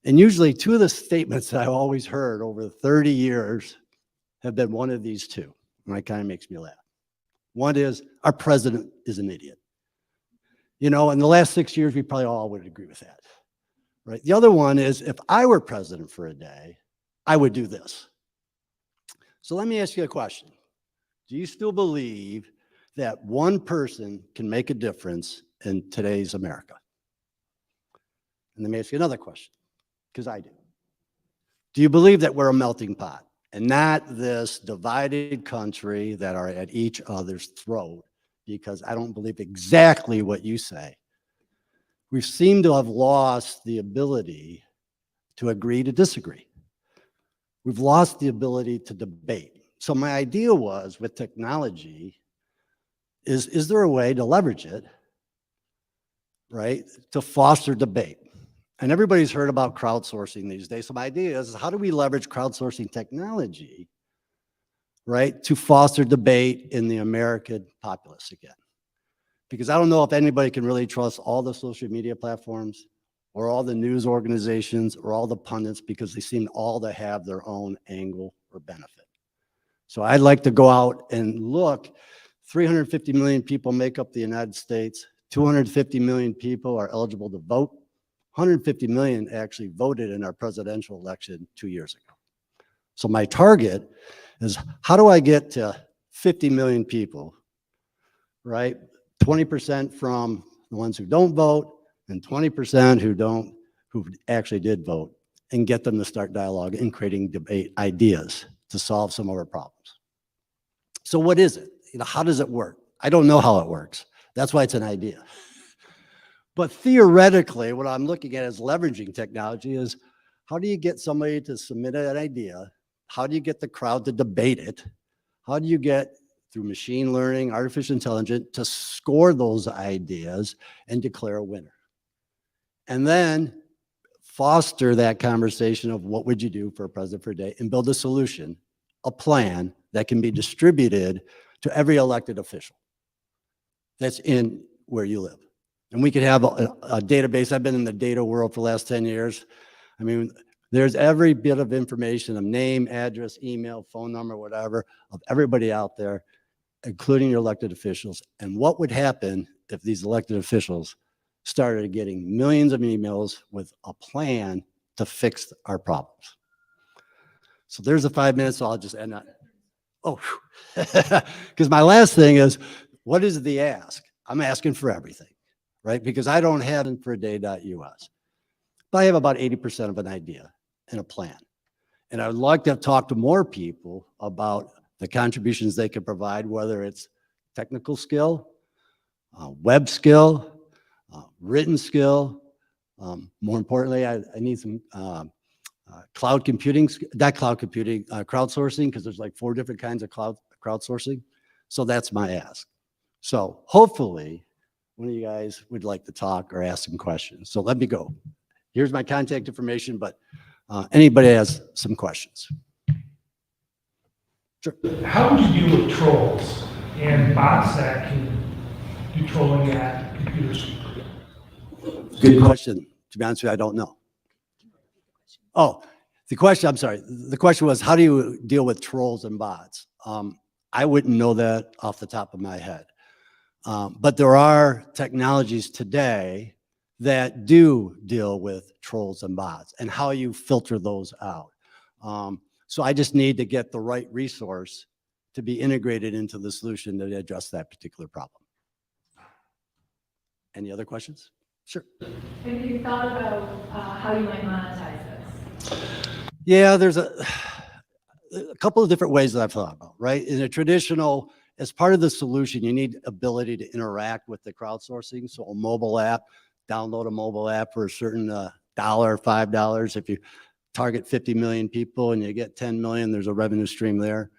And usually two of the statements that I've always heard over 30 years have been one of these two. And that kind of makes me laugh. One is, our president is an idiot. You know, in the last 6 years, we probably all would agree with that, right? The other one is, if I were president for a day, I would do this. So let me ask you a question. Do you still believe that one person can make a difference in today's America? And let me ask you another question, because I do. Do you believe that we're a melting pot and not this divided country that are at each other's throat? Because I don't believe exactly what you say. We seem to have lost the ability to agree to disagree. We've lost the ability to debate. So my idea was, with technology, is there a way to leverage it, right, to foster debate? And everybody's heard about crowdsourcing these days. So my idea is, how do we leverage crowdsourcing technology, right, to foster debate in the American populace again? Because I don't know if anybody can really trust all the social media platforms or all the news organizations or all the pundits, because they seem all to have their own angle or benefit. So I'd like to go out and look. 350 million people make up the United States. 250 million people are eligible to vote. 150 million actually voted in our presidential election 2 years ago. So my target is, how do I get to 50 million people, right? 20% from the ones who don't vote and 20% who actually did vote, and get them to start dialogue and creating debate ideas to solve some of our problems. So what is it? How does it work? I don't know how it works. That's why it's an idea. But theoretically, what I'm looking at is leveraging technology is, how do you get somebody to submit an idea? How do you get the crowd to debate it? How do you get, through machine learning, artificial intelligence, to score those ideas and declare a winner? And then foster that conversation of what would you do for a president for a day, and build a solution, a plan that can be distributed to every elected official that's in where you live. And we could have a database. I've been in the data world for the last 10 years. I mean, there's every bit of information of name, address, email, phone number, whatever, of everybody out there, including your elected officials. And what would happen if these elected officials started getting millions of emails with a plan to fix our problems? So there's the 5 minutes, so I'll just end on. Oh, because my last thing is, what is the ask? I'm asking for everything, right? Because I don't have infraday.us, but I have about 80% of an idea and a plan. And I'd like to talk to more people about the contributions they can provide, whether it's technical skill, web skill, written skill. More importantly, I need some cloud computing, not cloud computing, crowdsourcing, because there's like 4 different kinds of crowdsourcing. So that's my ask. So hopefully one of you guys would like to talk or ask some questions. So let me go. Here's my contact information, but anybody has some questions? Sure. How would you deal with trolls and bots that can do trolling at computers? Good question. To be honest with you, I don't know. Oh, the question, I'm sorry. The question was, how do you deal with trolls and bots? I wouldn't know that off the top of my head. But there are technologies today that do deal with trolls and bots, and how you filter those out. So I just need to get the right resource to be integrated into the solution to address that particular problem. Any other questions? Sure. Have you thought about how you might monetize this? Yeah, there's a couple of different ways that I've thought about, right? In a traditional, as part of the solution, you need ability to interact with the crowdsourcing. So a mobile app, download a mobile app for a certain $1, $5. If you target 50 million people and you get 10 million, there's a revenue stream there.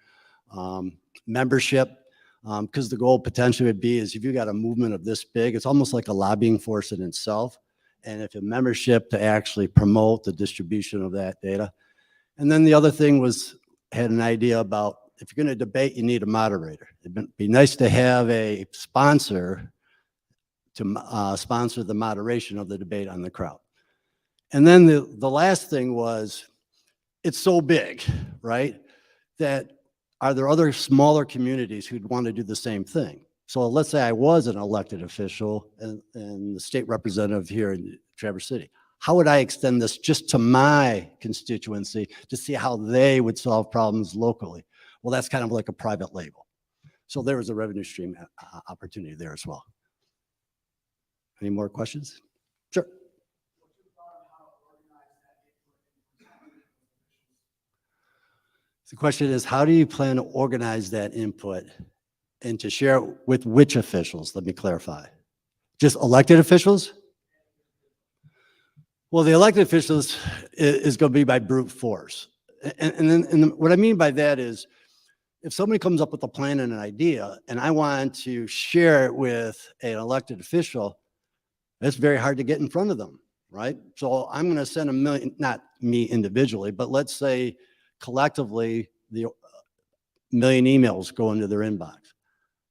Membership, because the goal potentially would be is, if you got a movement of this big, it's almost like a lobbying force in itself. And if a membership to actually promote the distribution of that data. And then the other thing was, had an idea about, if you're going to debate, you need a moderator. It'd be nice to have a sponsor to sponsor the moderation of the debate on the crowd. And then the last thing was, it's so big, right, that are there other smaller communities who'd want to do the same thing? So let's say I was an elected official and the state representative here in Traverse City. How would I extend this just to my constituency to see how they would solve problems locally? Well, that's kind of like a private label. So there was a revenue stream opportunity there as well. Any more questions? Sure. The question is, how do you plan to organize that input and to share it with which officials? Let me clarify. Just elected officials? Well, the elected officials is going to be by brute force. And what I mean by that is, if somebody comes up with a plan and an idea, and I want to share it with an elected official, it's very hard to get in front of them, right? So I'm going to send a million, not me individually, but let's say collectively, the million emails go into their inbox.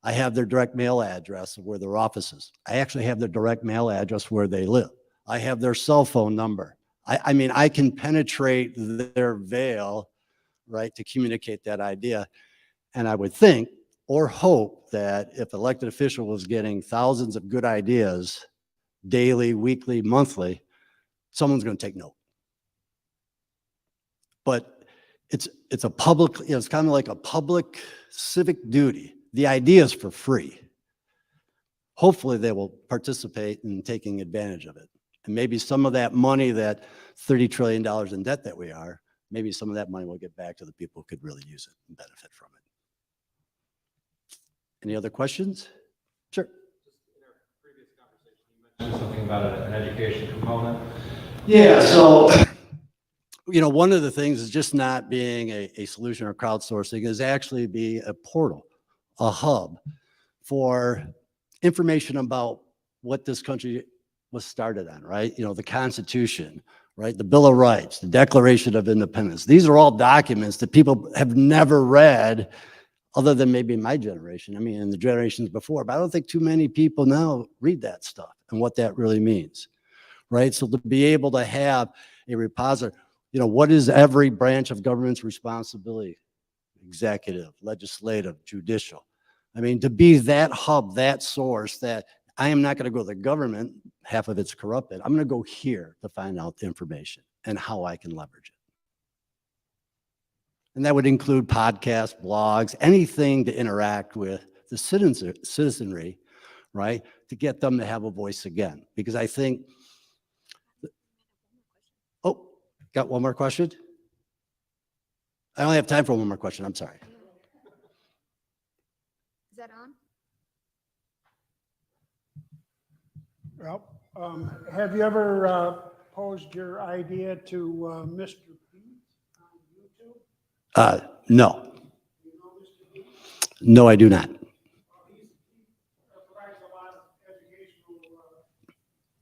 I have their direct mail address of where their office is. I actually have their direct mail address where they live. I have their cell phone number. I mean, I can penetrate their veil, right, to communicate that idea. And I would think or hope that if elected official was getting thousands of good ideas daily, weekly, monthly, someone's going to take note. But it's a public, it's kind of like a public civic duty. The idea is for free. Hopefully they will participate in taking advantage of it. And maybe some of that money, that $30 trillion in debt that we are, maybe some of that money will get back to the people who could really use it and benefit from it. Any other questions? Sure. Something about an education component. Yeah, so, one of the things is just not being a solution or crowdsourcing, is actually be a portal, a hub for information about what this country was started on, right? The Constitution, right? The Bill of Rights, the Declaration of Independence. These are all documents that people have never read, other than maybe my generation. I mean, and the generations before, but I don't think too many people now read that stuff and what that really means, right? So to be able to have a repository, what is every branch of government's responsibility? Executive, legislative, judicial. I mean, to be that hub, that source, that I am not going to go to the government, half of it's corrupted. I'm going to go here to find out the information and how I can leverage it. And that would include podcasts, blogs, anything to interact with the citizenry, right? To get them to have a voice again. Because I think, oh, got one more question? I only have time for one more question. I'm sorry. Is that on? Well, have you ever posed your idea to Mr. B on YouTube? No. You know Mr. B? No, I do not. He provides a lot of educational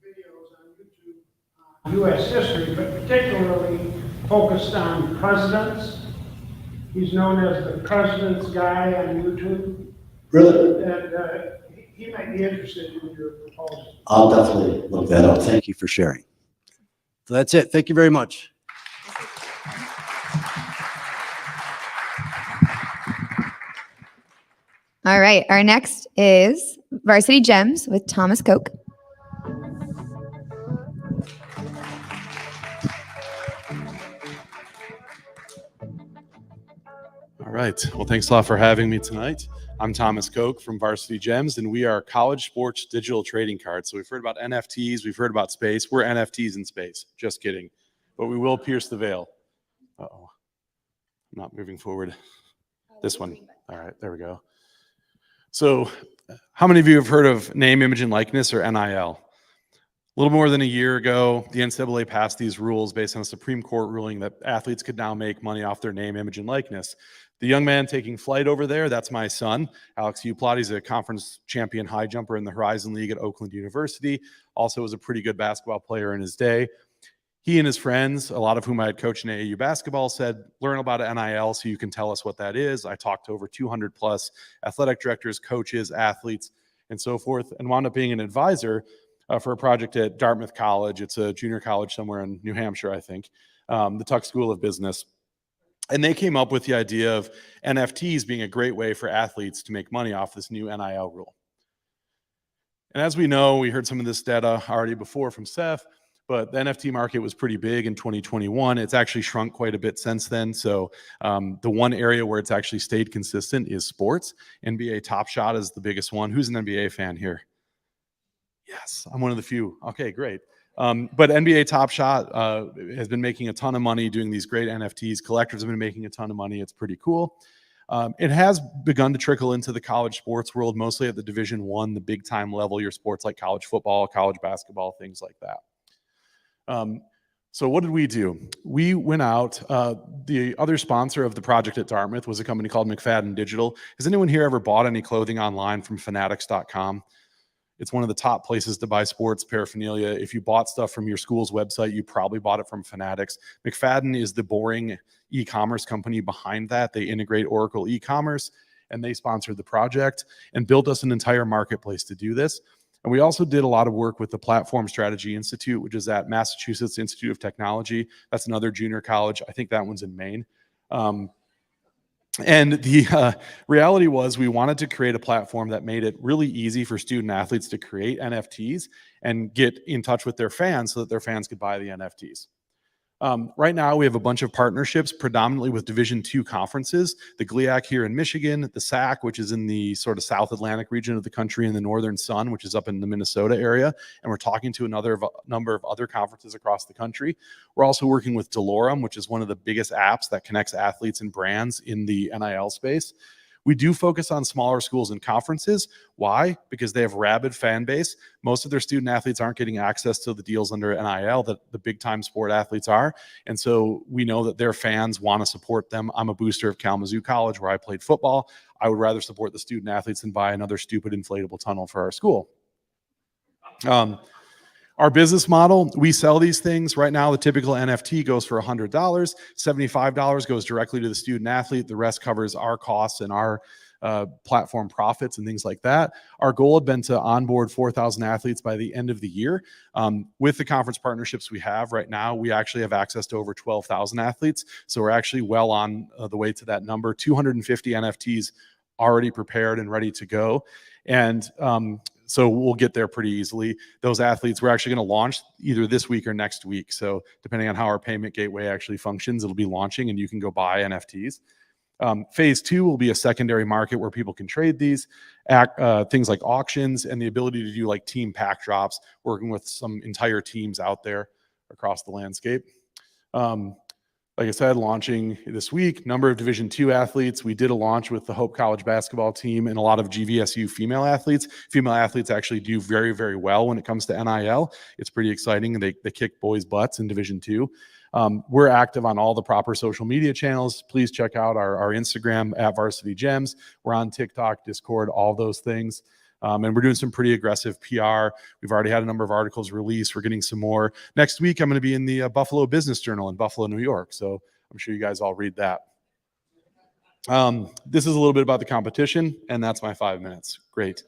videos on YouTube, U.S. history, but particularly focused on presidents. He's known as the president's guy on YouTube. Really? And he might be interested in your proposal. I'll definitely look that up. Thank you for sharing. So that's it. Thank you very much. All right, our next is Varsity Gems with Thomas Koch. All right. Well, thanks a lot for having me tonight. I'm Thomas Koch from Varsity Gems, and we are college sports digital trading cards. So we've heard about NFTs, we've heard about space. We're NFTs in space. Just kidding. But we will pierce the veil. Uh-oh. I'm not moving forward. This one. All right, there we go. So how many of you have heard of name, image, and likeness, or NIL? A little more than a year ago, the NCAA passed these rules based on a Supreme Court ruling that athletes could now make money off their name, image, and likeness. The young man taking flight over there, that's my son, Alex Uplot. He's a conference champion high jumper in the Horizon League at Oakland University. Also was a pretty good basketball player in his day. He and his friends, a lot of whom I had coached in AAU basketball, said, learn about NIL so you can tell us what that is. I talked to over 200 plus athletic directors, coaches, athletes, and so forth, and wound up being an advisor for a project at Dartmouth College. It's a junior college somewhere in New Hampshire, I think, the Tuck School of Business. And they came up with the idea of NFTs being a great way for athletes to make money off this new NIL rule. And as we know, we heard some of this data already before from Seth, but the NFT market was pretty big in 2021. It's actually shrunk quite a bit since then. So the one area where it's actually stayed consistent is sports. NBA Top Shot is the biggest one. Who's an NBA fan here? Yes, I'm one of the few. Okay, great. But NBA Top Shot has been making a ton of money doing these great NFTs. Collectors have been making a ton of money. It's pretty cool. It has begun to trickle into the college sports world, mostly at the Division I, the big time level, your sports like college football, college basketball, things like that. So what did we do? We went out. The other sponsor of the project at Dartmouth was a company called McFadden Digital. Has anyone here ever bought any clothing online from fanatics.com? It's one of the top places to buy sports paraphernalia. If you bought stuff from your school's website, you probably bought it from Fanatics. McFadden is the boring e-commerce company behind that. They integrate Oracle e-commerce, and they sponsored the project and built us an entire marketplace to do this. And we also did a lot of work with the Platform Strategy Institute, which is at Massachusetts Institute of Technology. That's another junior college. I think that one's in Maine. And the reality was we wanted to create a platform that made it really easy for student athletes to create NFTs and get in touch with their fans so that their fans could buy the NFTs. Right now, we have a bunch of partnerships, predominantly with Division II conferences, the GLIAC here in Michigan, the SAC, which is in the sort of South Atlantic region of the country, and the Northern Sun, which is up in the Minnesota area. And we're talking to number of other conferences across the country. We're also working with Delorum, which is one of the biggest apps that connects athletes and brands in the NIL space. We do focus on smaller schools and conferences. Why? Because they have rabid fan base. Most of their student athletes aren't getting access to the deals under NIL that the big time sport athletes are. And so we know that their fans want to support them. I'm a booster of Kalamazoo College where I played football. I would rather support the student athletes than buy another stupid inflatable tunnel for our school. Our business model, we sell these things. Right now, the typical NFT goes for $100. $75 goes directly to the student athlete. The rest covers our costs and our platform profits and things like that. Our goal had been to onboard 4,000 athletes by the end of the year. With the conference partnerships we have right now, we actually have access to over 12,000 athletes. So we're actually well on the way to that number. 250 NFTs already prepared and ready to go. And so we'll get there pretty easily. Those athletes, we're actually going to launch either this week or next week. So depending on how our payment gateway actually functions, it'll be launching and you can go buy NFTs. Phase 2 will be a secondary market where people can trade these, things like auctions and the ability to do like team pack drops, working with some entire teams out there across the landscape. Like I said, launching this week, number of Division II athletes. We did a launch with the Hope College basketball team and a lot of GVSU female athletes. Female athletes actually do very, very well when it comes to NIL. It's pretty exciting. They kick boys' butts in Division II. We're active on all the proper social media channels. Please check out our Instagram at Varsity Gems. We're on TikTok, Discord, all those things. And we're doing some pretty aggressive PR. We've already had a number of articles released. We're getting some more. Next week, I'm going to be in the Buffalo Business Journal in Buffalo, New York. So I'm sure you guys all read that. This is a little bit about the competition, and that's my 5 minutes. Great.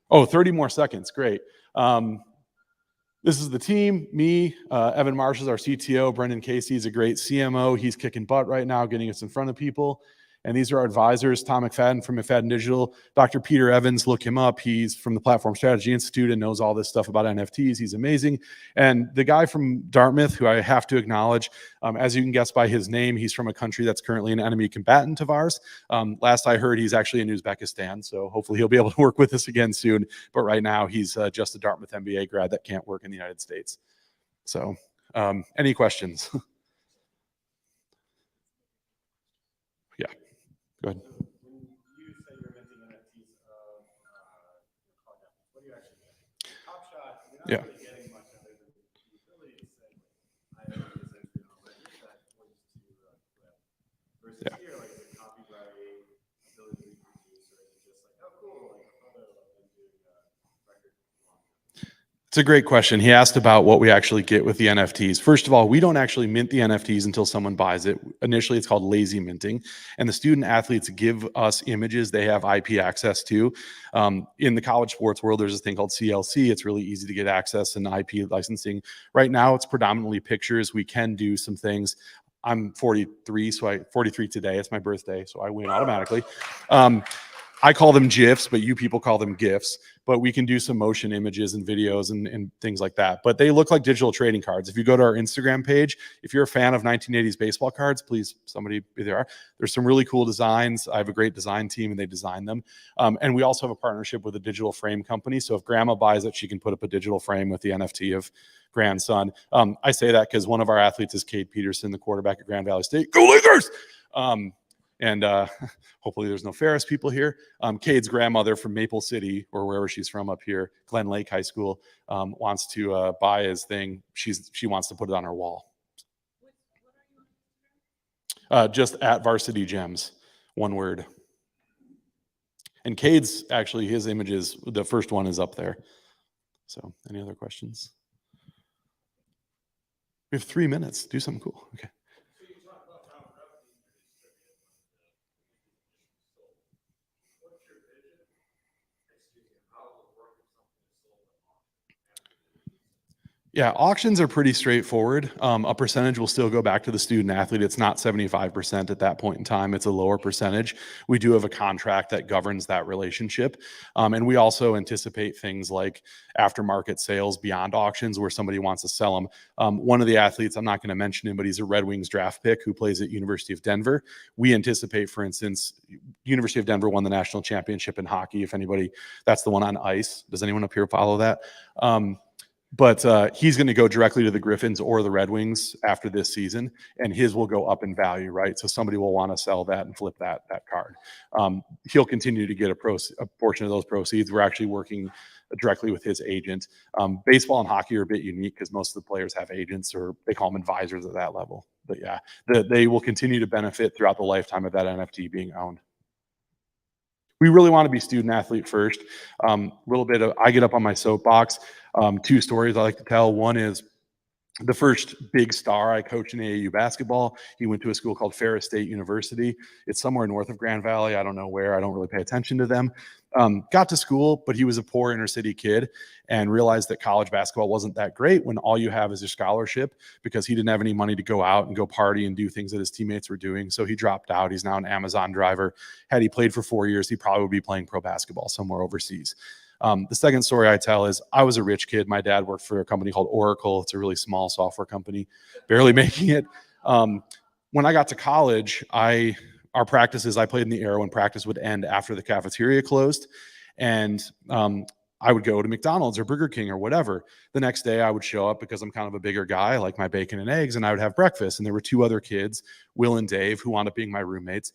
Oh, 30 more seconds. Great. This is the team, me, Evan Marsh is our CTO, Brendan Casey is a great CMO. He's kicking butt right now, getting us in front of people. And these are our advisors, Tom McFadden from McFadden Digital, Dr. Peter Evans, look him up. He's from the Platform Strategy Institute and knows all this stuff about NFTs. He's amazing. And the guy from Dartmouth, who I have to acknowledge, as you can guess by his name, he's from a country that's currently an enemy combatant of ours. Last I heard, he's actually in Uzbekistan, so hopefully he'll be able to work with us again soon. But right now, he's just a Dartmouth MBA grad that can't work in the United States. So any questions? Yeah. Go ahead. Yeah. It's a great question. He asked about what we actually get with the NFTs. First of all, we don't actually mint the NFTs until someone buys it. Initially, it's called lazy minting. And the student athletes give us images they have IP access to. In the college sports world, there's this thing called CLC. It's really easy to get access and IP licensing. Right now, it's predominantly pictures. We can do some things. I'm 43, 43 today. It's my birthday, so I win automatically. I call them GIFs, but you people call them GIFs. But we can do some motion images and videos and things like that. But they look like digital trading cards. If you go to our Instagram page, if you're a fan of 1980s baseball cards, please, somebody be there. There's some really cool designs. I have a great design team, and they design them. And we also have a partnership with a digital frame company. So if grandma buys it, she can put up a digital frame with the NFT of grandson. I say that because one of our athletes is Cade Peterson, the quarterback at Grand Valley State. Go Lakers! And hopefully there's no Ferris people here. Cade's grandmother from Maple City, or wherever she's from up here, Glen Lake High School, wants to buy his thing. She wants to put it on her wall. Just at Varsity Gems, one word. And Cade's, actually, his images, the first one is up there. So any other questions? We have 3 minutes. Do something cool. Okay. Yeah, auctions are pretty straightforward. A percentage will still go back to the student athlete. It's not 75% at that point in time. It's a lower percentage. We do have a contract that governs that relationship. And we also anticipate things like aftermarket sales beyond auctions where somebody wants to sell them. One of the athletes, I'm not going to mention him, but he's a Red Wings draft pick who plays at University of Denver. We anticipate, for instance, University of Denver won the national championship in hockey. If anybody, that's the one on ice. Does anyone up here follow that? But he's going to go directly to the Griffins or the Red Wings after this season, and his will go up in value, right? So somebody will want to sell that and flip that card. He'll continue to get a portion of those proceeds. We're actually working directly with his agent. Baseball and hockey are a bit unique because most of the players have agents, or they call them advisors at that level. But yeah, they will continue to benefit throughout the lifetime of that NFT being owned. We really want to be student athlete first. I get up on my soapbox. 2 stories I like to tell. One is the first big star I coached in AAU basketball. He went to a school called Ferris State University. It's somewhere north of Grand Valley. I don't know where. I don't really pay attention to them. Got to school, but he was a poor inner city kid and realized that college basketball wasn't that great when all you have is your scholarship, because he didn't have any money to go out and go party and do things that his teammates were doing. So he dropped out. He's now an Amazon driver. Had he played for 4 years, he probably would be playing pro basketball somewhere overseas. The second story I tell is I was a rich kid. My dad worked for a company called Oracle. It's a really small software company, barely making it. When I got to college, our practices, I played in the Aero when practice would end after the cafeteria closed. And I would go to McDonald's or Burger King or whatever. The next day I would show up because I'm kind of a bigger guy, like my bacon and eggs, and I would have breakfast. And there were 2 other kids, Will and Dave, who wound up being my roommates.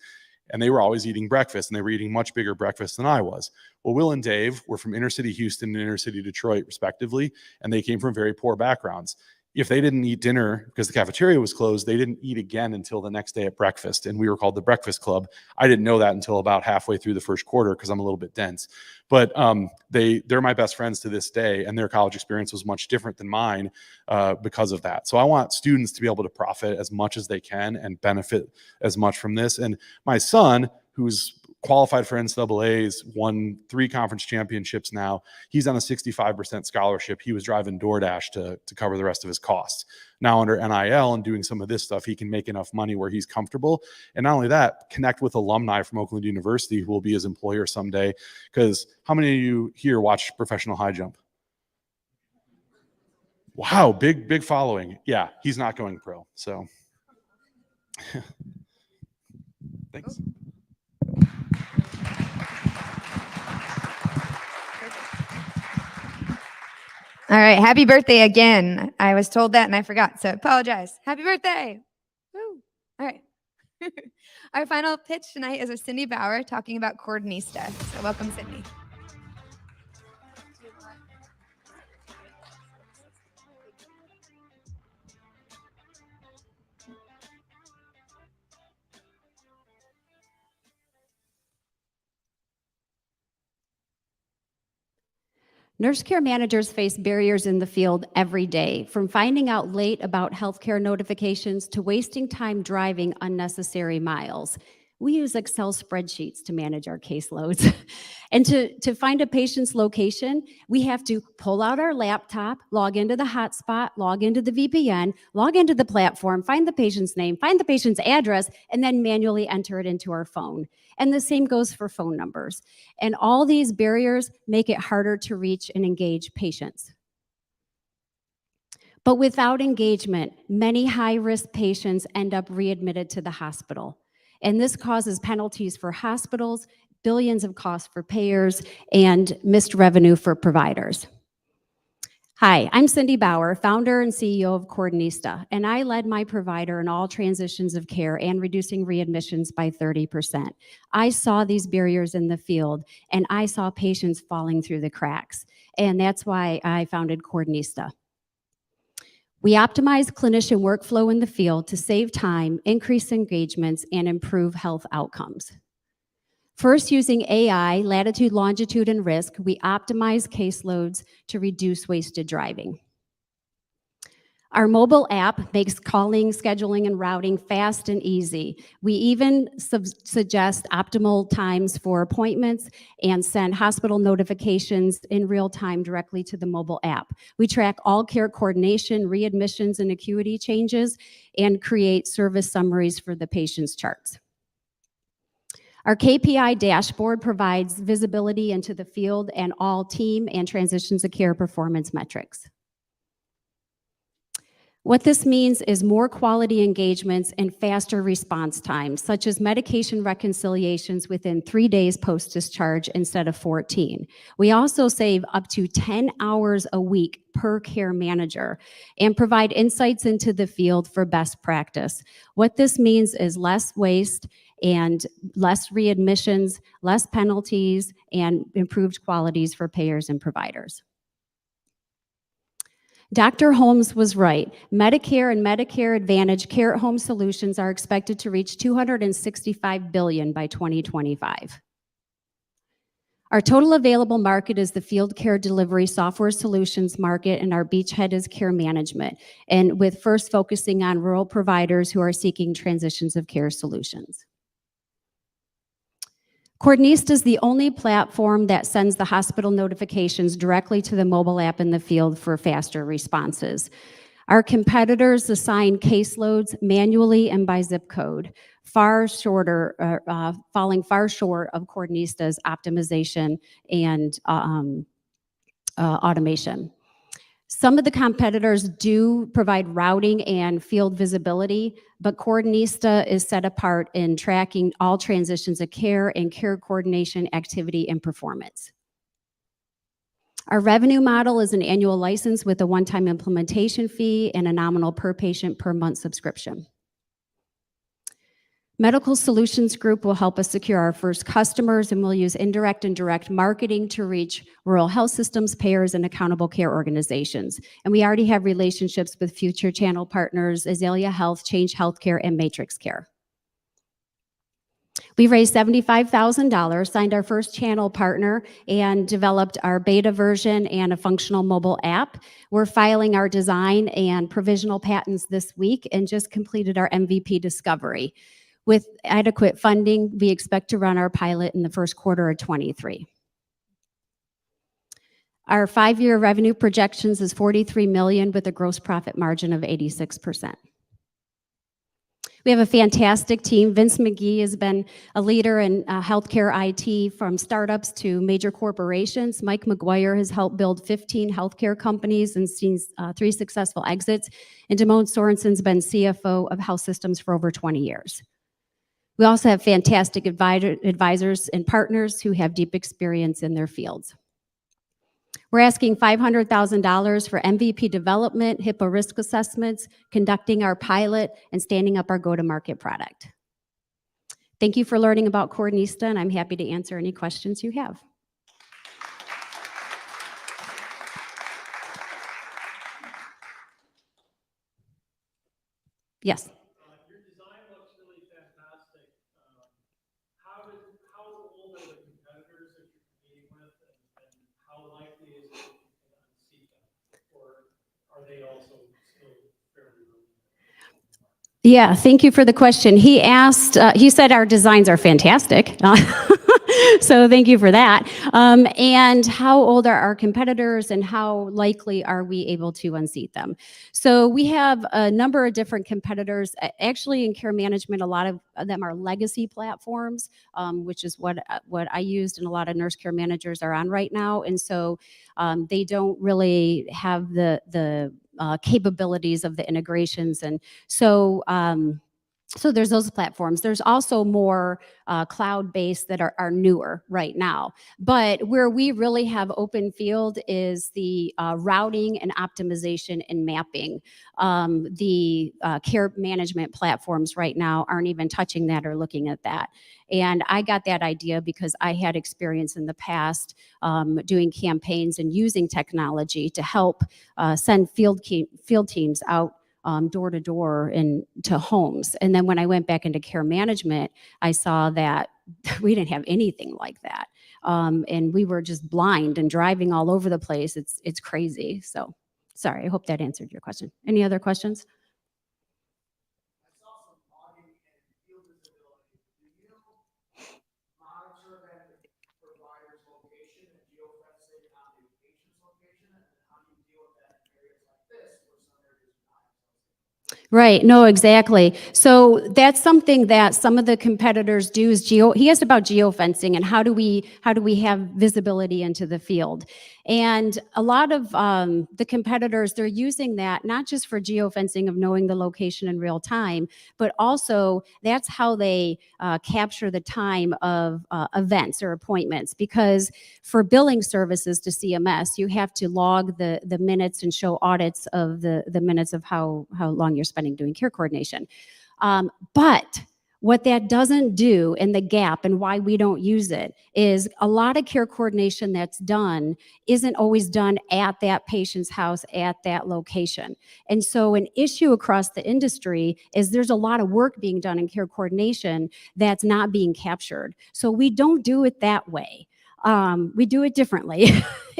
And they were always eating breakfast, and they were eating much bigger breakfast than I was. Well, Will and Dave were from inner city Houston and inner city Detroit, respectively, and they came from very poor backgrounds. If they didn't eat dinner because the cafeteria was closed, they didn't eat again until the next day at breakfast. And we were called the Breakfast Club. I didn't know that until about halfway through the first quarter because I'm a little bit dense. But they're my best friends to this day, and their college experience was much different than mine because of that. So I want students to be able to profit as much as they can and benefit as much from this. And my son, who's qualified for NCAAs, won 3 conference championships now. He's on a 65% scholarship. He was driving DoorDash to cover the rest of his costs. Now under NIL and doing some of this stuff, he can make enough money where he's comfortable. And not only that, connect with alumni from Oakland University who will be his employer someday. Because how many of you here watch professional high jump? Wow, big following. Yeah, he's not going pro. So thanks. All right. Happy birthday again. I was told that and I forgot, so apologize. Happy birthday. Woo. All right. Our final pitch tonight is with Cindy Bauer talking about Coordinista. So welcome, Cindy. Nurse care managers face barriers in the field every day, from finding out late about healthcare notifications to wasting time driving unnecessary miles. We use Excel spreadsheets to manage our caseloads. And to find a patient's location, we have to pull out our laptop, log into the hotspot, log into the VPN, log into the platform, find the patient's name, find the patient's address, and then manually enter it into our phone. And the same goes for phone numbers. And all these barriers make it harder to reach and engage patients. But without engagement, many high-risk patients end up readmitted to the hospital. And this causes penalties for hospitals, billions of costs for payers, and missed revenue for providers. Hi, I'm Cindy Bauer, founder and CEO of Coordinista, and I led my provider in all transitions of care and reducing readmissions by 30%. I saw these barriers in the field, and I saw patients falling through the cracks, and that's why I founded Coordinista. We optimize clinician workflow in the field to save time, increase engagements, and improve health outcomes. First, using AI, latitude, longitude, and risk, we optimize caseloads to reduce wasted driving. Our mobile app makes calling, scheduling, and routing fast and easy. We even suggest optimal times for appointments and send hospital notifications in real time directly to the mobile app. We track all care coordination, readmissions, and acuity changes, and create service summaries for the patient's charts. Our KPI dashboard provides visibility into the field and all team and transitions of care performance metrics. What this means is more quality engagements and faster response times, such as medication reconciliations within 3 days post-discharge instead of 14. We also save up to 10 hours a week per care manager and provide insights into the field for best practice. What this means is less waste and less readmissions, less penalties, and improved qualities for payers and providers. Dr. Holmes was right. Medicare and Medicare Advantage care at home solutions are expected to reach $265 billion by 2025. Our total available market is the field care delivery software solutions market, and our beachhead is care management, and with first focusing on rural providers who are seeking transitions of care solutions. Coordinista is the only platform that sends the hospital notifications directly to the mobile app in the field for faster responses. Our competitors assign caseloads manually and by zip code, falling far short of Coordinista's optimization and automation. Some of the competitors do provide routing and field visibility, but Coordinista is set apart in tracking all transitions of care and care coordination activity and performance. Our revenue model is an annual license with a one-time implementation fee and a nominal per patient per month subscription. Medical Solutions Group will help us secure our first customers, and we'll use indirect and direct marketing to reach rural health systems, payers, and accountable care organizations. And we already have relationships with future channel partners, Azalea Health, Change Healthcare, and Matrix Care. We raised $75,000, signed our first channel partner, and developed our beta version and a functional mobile app. We're filing our design and provisional patents this week and just completed our MVP discovery. With adequate funding, we expect to run our pilot in the first quarter of 23. Our 5-year revenue projections is $43 million with a gross profit margin of 86%. We have a fantastic team. Vince McGee has been a leader in healthcare IT from startups to major corporations. Mike McGuire has helped build 15 healthcare companies and seen 3 successful exits. And Damone Sorensen's been CFO of health systems for over 20 years. We also have fantastic advisors and partners who have deep experience in their fields. We're asking $500,000 for MVP development, HIPAA risk assessments, conducting our pilot, and standing up our go-to-market product. Thank you for learning about Coordinista, and I'm happy to answer any questions you have. Yes. Your design looks really fantastic. How old are the competitors that you're competing with, and how likely is it that you can unseat them, or are they also still fairly early? Yeah, thank you for the question. He asked, he said our designs are fantastic. So thank you for that. And how old are our competitors and how likely are we able to unseat them? So we have a number of different competitors. Actually, in care management, a lot of them are legacy platforms, which is what I used and a lot of nurse care managers are on right now. And so they don't really have the capabilities of the integrations. And so so there's those platforms. There's also more cloud-based that are newer right now. But where we really have open field is the routing and optimization and mapping. The care management platforms right now aren't even touching that or looking at that. And I got that idea because I had experience in the past doing campaigns and using technology to help send field teams out door to door and to homes. And then when I went back into care management, I saw that we didn't have anything like that. And we were just blind and driving all over the place. It's crazy. So Sorry, I hope that answered your question. Any other questions? I saw some logging and field visibility. Do you monitor that provider's location and geofencing on the patient's location? And how do you deal with that in areas like this where some areas are not? Right, no, exactly. So that's something that some of the competitors do is he asked about geofencing and how do we have visibility into the field. And a lot of the competitors, they're using that not just for geofencing of knowing the location in real time, but also that's how they capture the time of events or appointments. Because for billing services to CMS, you have to log the minutes and show audits of the minutes of how long you're spending doing care coordination. But what that doesn't do, and the gap and why we don't use it, is a lot of care coordination that's done isn't always done at that patient's house at that location. And so an issue across the industry is there's a lot of work being done in care coordination that's not being captured. So we don't do it that way. We do it differently.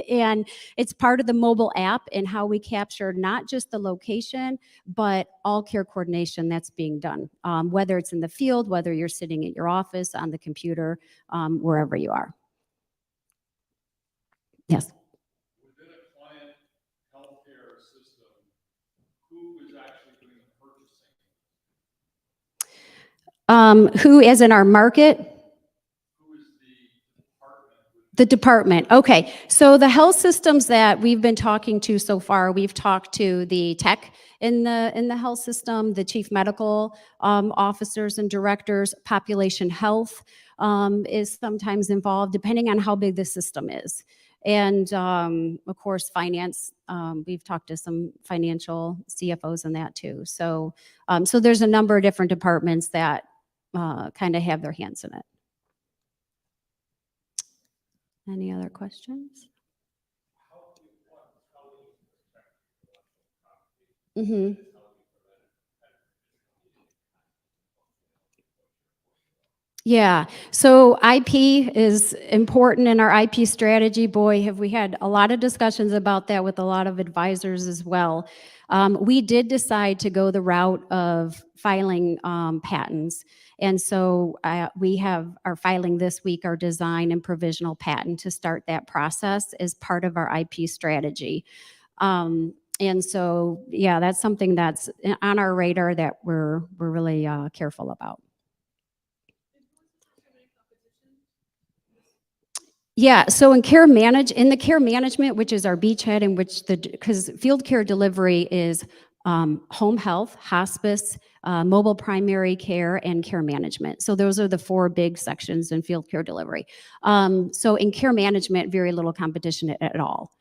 And it's part of the mobile app and how we capture not just the location, but all care coordination that's being done, whether it's in the field, whether you're sitting at your office, on the computer, wherever you are. Yes. Within a client healthcare system, who is actually doing the purchasing? Who is in our market? The department. Okay. So the health systems that we've been talking to so far, we've talked to the tech in the health system, the chief medical officers and directors. Population health is sometimes involved, depending on how big the system is. And of course, finance. We've talked to some financial CFOs in that too. So, so there's a number of different departments that kind of have their hands in it. Any other questions? Mm-hmm. Yeah, so IP is important in our IP strategy. Boy, have we had a lot of discussions about that with a lot of advisors as well. We did decide to go the route of filing patents. And so we are filing this week our design and provisional patent to start that process as part of our IP strategy. And so, yeah, that's something that's on our radar that we're really careful about. Yeah, so in the care management, which is our beachhead, in which because field care delivery is home health, hospice, mobile primary care, and care management. So those are the 4 big sections in field care delivery. So in care management, very little competition at all.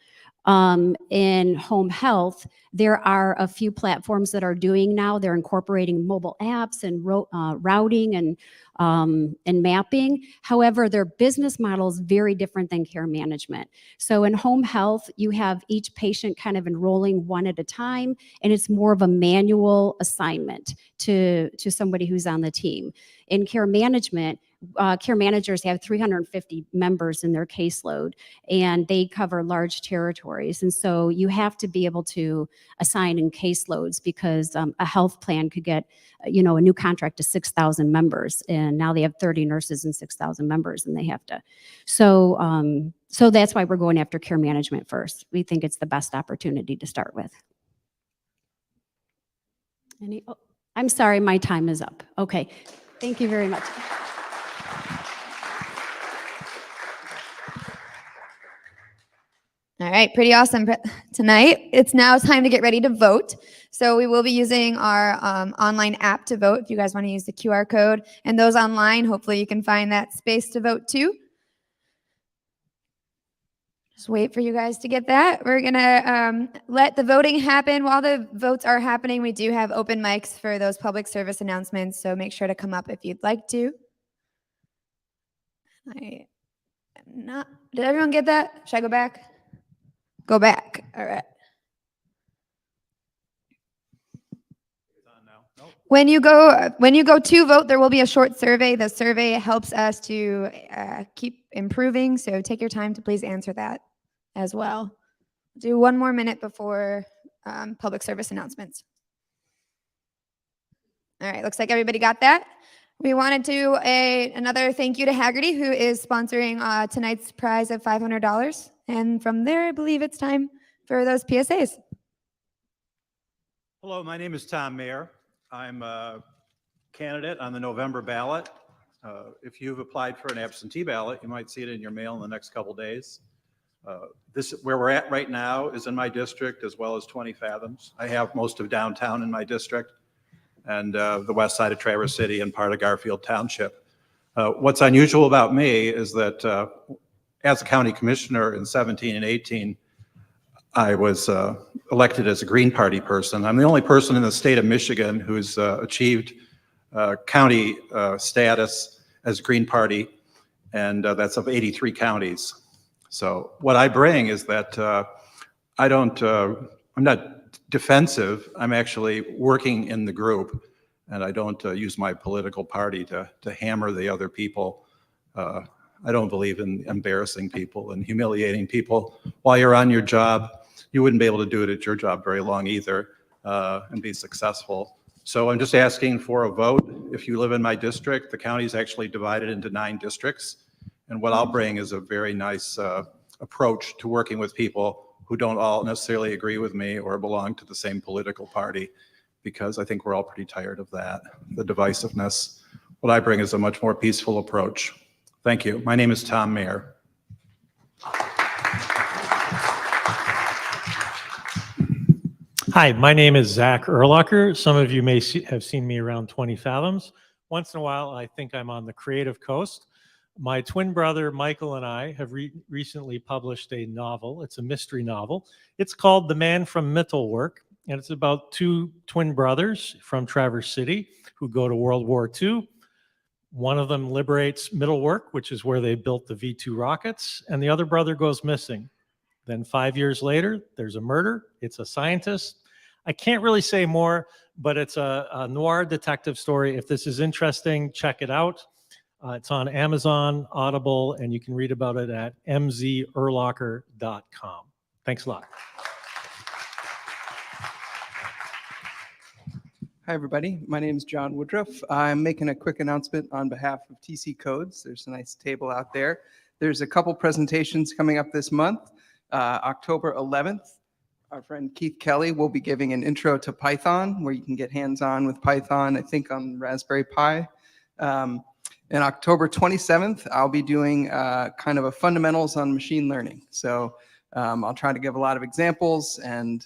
In home health, there are a few platforms that are doing now. They're incorporating mobile apps and routing and mapping. However, their business model is very different than care management. So in home health, you have each patient kind of enrolling one at a time, and it's more of a manual assignment to somebody who's on the team. In care management, care managers have 350 members in their caseload, and they cover large territories. And so you have to be able to assign in caseloads because a health plan could get, a new contract to 6,000 members, and now they have 30 nurses and 6,000 members, and they have to. So, so that's why we're going after care management first. We think it's the best opportunity to start with. I'm sorry, my time is up. Okay, thank you very much. All right, pretty awesome tonight. It's now time to get ready to vote. So we will be using our online app to vote if you guys want to use the QR code. And those online, hopefully you can find that space to vote too. Just wait for you guys to get that. We're going to let the voting happen. While the votes are happening, we do have open mics for those public service announcements. So make sure to come up if you'd like to. Did everyone get that? Should I go back? Go back. All right. When you go to vote, there will be a short survey. The survey helps us to keep improving. So take your time to please answer that as well. Do one more minute before public service announcements. All right, looks like everybody got that. We want to do another thank you to Haggerty, who is sponsoring tonight's prize of $500. And from there, I believe it's time for those PSAs. Hello, my name is Tom Mayer. I'm a candidate on the November ballot. If you've applied for an absentee ballot, you might see it in your mail in the next couple days. Where we're at right now is in my district as well as 20 Fathoms. I have most of downtown in my district and the west side of Traverse City and part of Garfield Township. What's unusual about me is that as a county commissioner in 17 and 18, I was elected as a Green Party person. I'm the only person in the state of Michigan who's achieved county status as Green Party, and that's of 83 counties. So what I bring is that I'm not defensive. I'm actually working in the group, and I don't use my political party to hammer the other people. I don't believe in embarrassing people and humiliating people while you're on your job. You wouldn't be able to do it at your job very long either and be successful. So I'm just asking for a vote. If you live in my district, the county is actually divided into 9 districts. And what I'll bring is a very nice approach to working with people who don't all necessarily agree with me or belong to the same political party, because I think we're all pretty tired of that, the divisiveness. What I bring is a much more peaceful approach. Thank you. My name is Tom Mayer. Hi, my name is Zach Erlacher. Some of you may have seen me around 20 Fathoms. Once in a while, I think I'm on the creative coast. My twin brother, Michael, and I have recently published a novel. It's a mystery novel. It's called The Man from Mittelwerk, and it's about 2 twin brothers from Traverse City who go to World War II. One of them liberates Mittelwerk, which is where they built the V-2 rockets, and the other brother goes missing. Then 5 years later, there's a murder. It's a scientist. I can't really say more, but it's a noir detective story. If this is interesting, check it out. It's on Amazon, Audible, and you can read about it at mzerlacher.com. Thanks a lot. Hi, everybody. My name is John Woodruff. I'm making a quick announcement on behalf of TC Codes. There's a nice table out there. There's a couple presentations coming up this month. October 11th, our friend Keith Kelly will be giving an intro to Python, where you can get hands-on with Python, I think on Raspberry Pi. And October 27th, I'll be doing kind of a fundamentals on machine learning. So I'll try to give a lot of examples and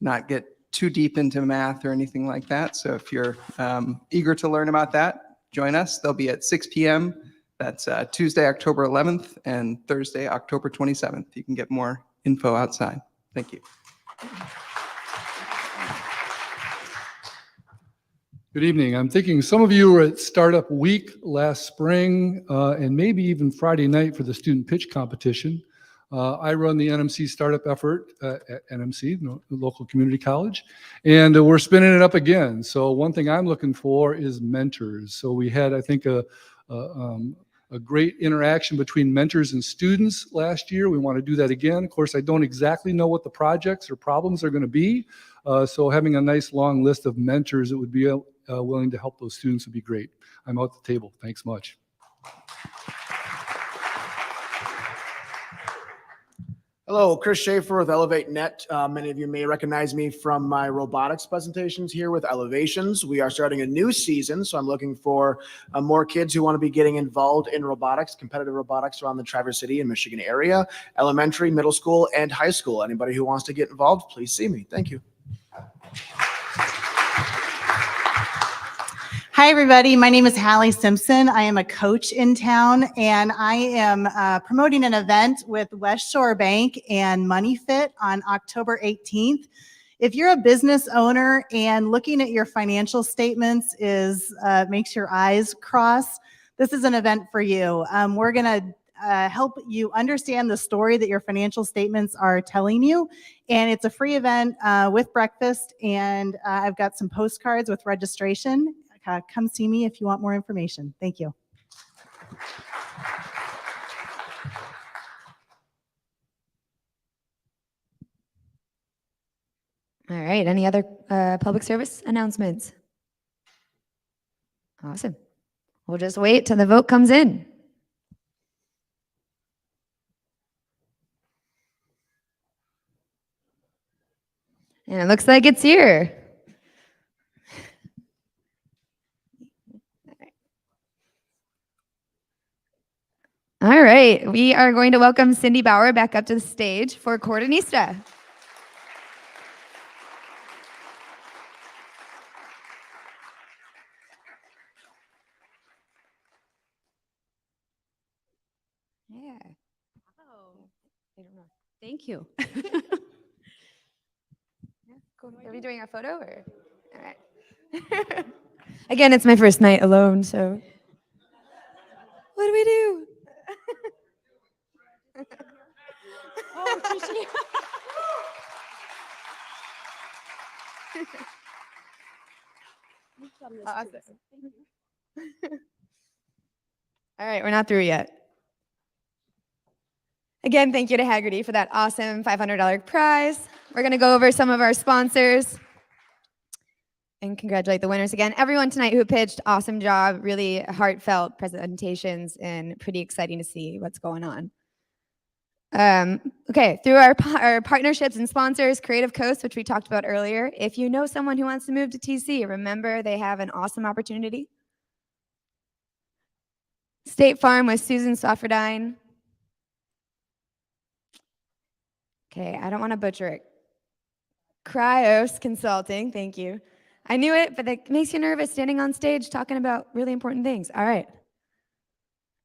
not get too deep into math or anything like that. So if you're eager to learn about that, join us. They'll be at 6 p.m. That's Tuesday, October 11th and Thursday, October 27th. You can get more info outside. Thank you. Good evening. I'm thinking some of you were at Startup Week last spring and maybe even Friday night for the student pitch competition. I run the NMC startup effort at NMC, the local community college, and we're spinning it up again. So one thing I'm looking for is mentors. So we had, I think, a great interaction between mentors and students last year. We want to do that again. Of course, I don't exactly know what the projects or problems are going to be. So having a nice long list of mentors that would be willing to help those students would be great. I'm out the table. Thanks much. Hello, Chris Schaefer with Elevate Net. Many of you may recognize me from my robotics presentations here with Elevations. We are starting a new season, so I'm looking for more kids who want to be getting involved in robotics, competitive robotics around the Traverse City and Michigan area, elementary, middle school, and high school. Anybody who wants to get involved, please see me. Thank you. Hi, everybody. My name is Hallie Simpson. I am a coach in town, and I am promoting an event with West Shore Bank and MoneyFit on October 18th. If you're a business owner and looking at your financial statements makes your eyes cross, this is an event for you. We're going to help you understand the story that your financial statements are telling you, and it's a free event with breakfast, and I've got some postcards with registration. Come see me if you want more information. Thank you. right, any other public service announcements? Awesome. We'll just wait till the vote comes in. And it looks like it's here. All right, we are going to welcome Cindy Bauer back up to the stage for Coordinista. Yeah. Oh, I don't know. Thank you. Yeah, cool. Are we doing a photo or? All right. Again, it's my first night alone, so. What do we do? Oh, appreciate Awesome. All right, we're not through yet. Again, thank you to Haggerty for that awesome $500 prize. We're going to go over some of our sponsors and congratulate the winners again. Everyone tonight who pitched, awesome job, really heartfelt presentations and pretty exciting to see what's going on. Okay, through our partnerships and sponsors, Creative Coast, which we talked about earlier, if you know someone who wants to move to TC, remember they have an awesome opportunity. State Farm with Susan Sofferdine. Okay, I don't want to butcher it. Cryos Consulting, thank you. I knew it, but it makes you nervous standing on stage talking about really important things. All right.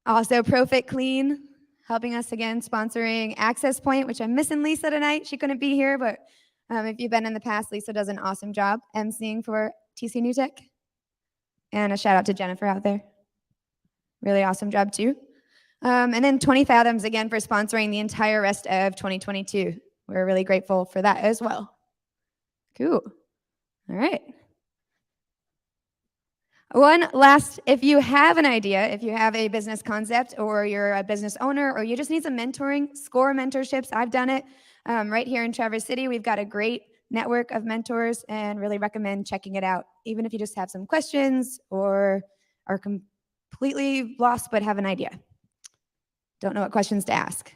Also, Profit Clean, helping us again, sponsoring Access Point, which I'm missing Lisa tonight. She couldn't be here, but if you've been in the past, Lisa does an awesome job emceeing for TC New Tech. And a shout out to Jennifer out there. Really awesome job too. And then 20 Fathoms again for sponsoring the entire rest of 2022. We're really grateful for that as well. Cool. All right. One last, if you have an idea, if you have a business concept or you're a business owner or you just need some mentoring, SCORE mentorships. I've done it right here in Traverse City. We've got a great network of mentors and really recommend checking it out. Even if you just have some questions or are completely lost but have an idea. Don't know what questions to ask.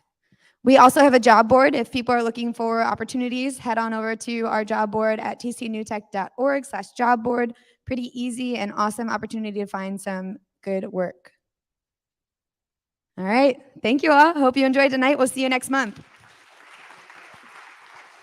We also have a job board. If people are looking for opportunities, head on over to our job board at tcnewtech.org/job board. Pretty easy and awesome opportunity to find some good work. All right. Thank you all. Hope you enjoyed tonight. We'll see you next month.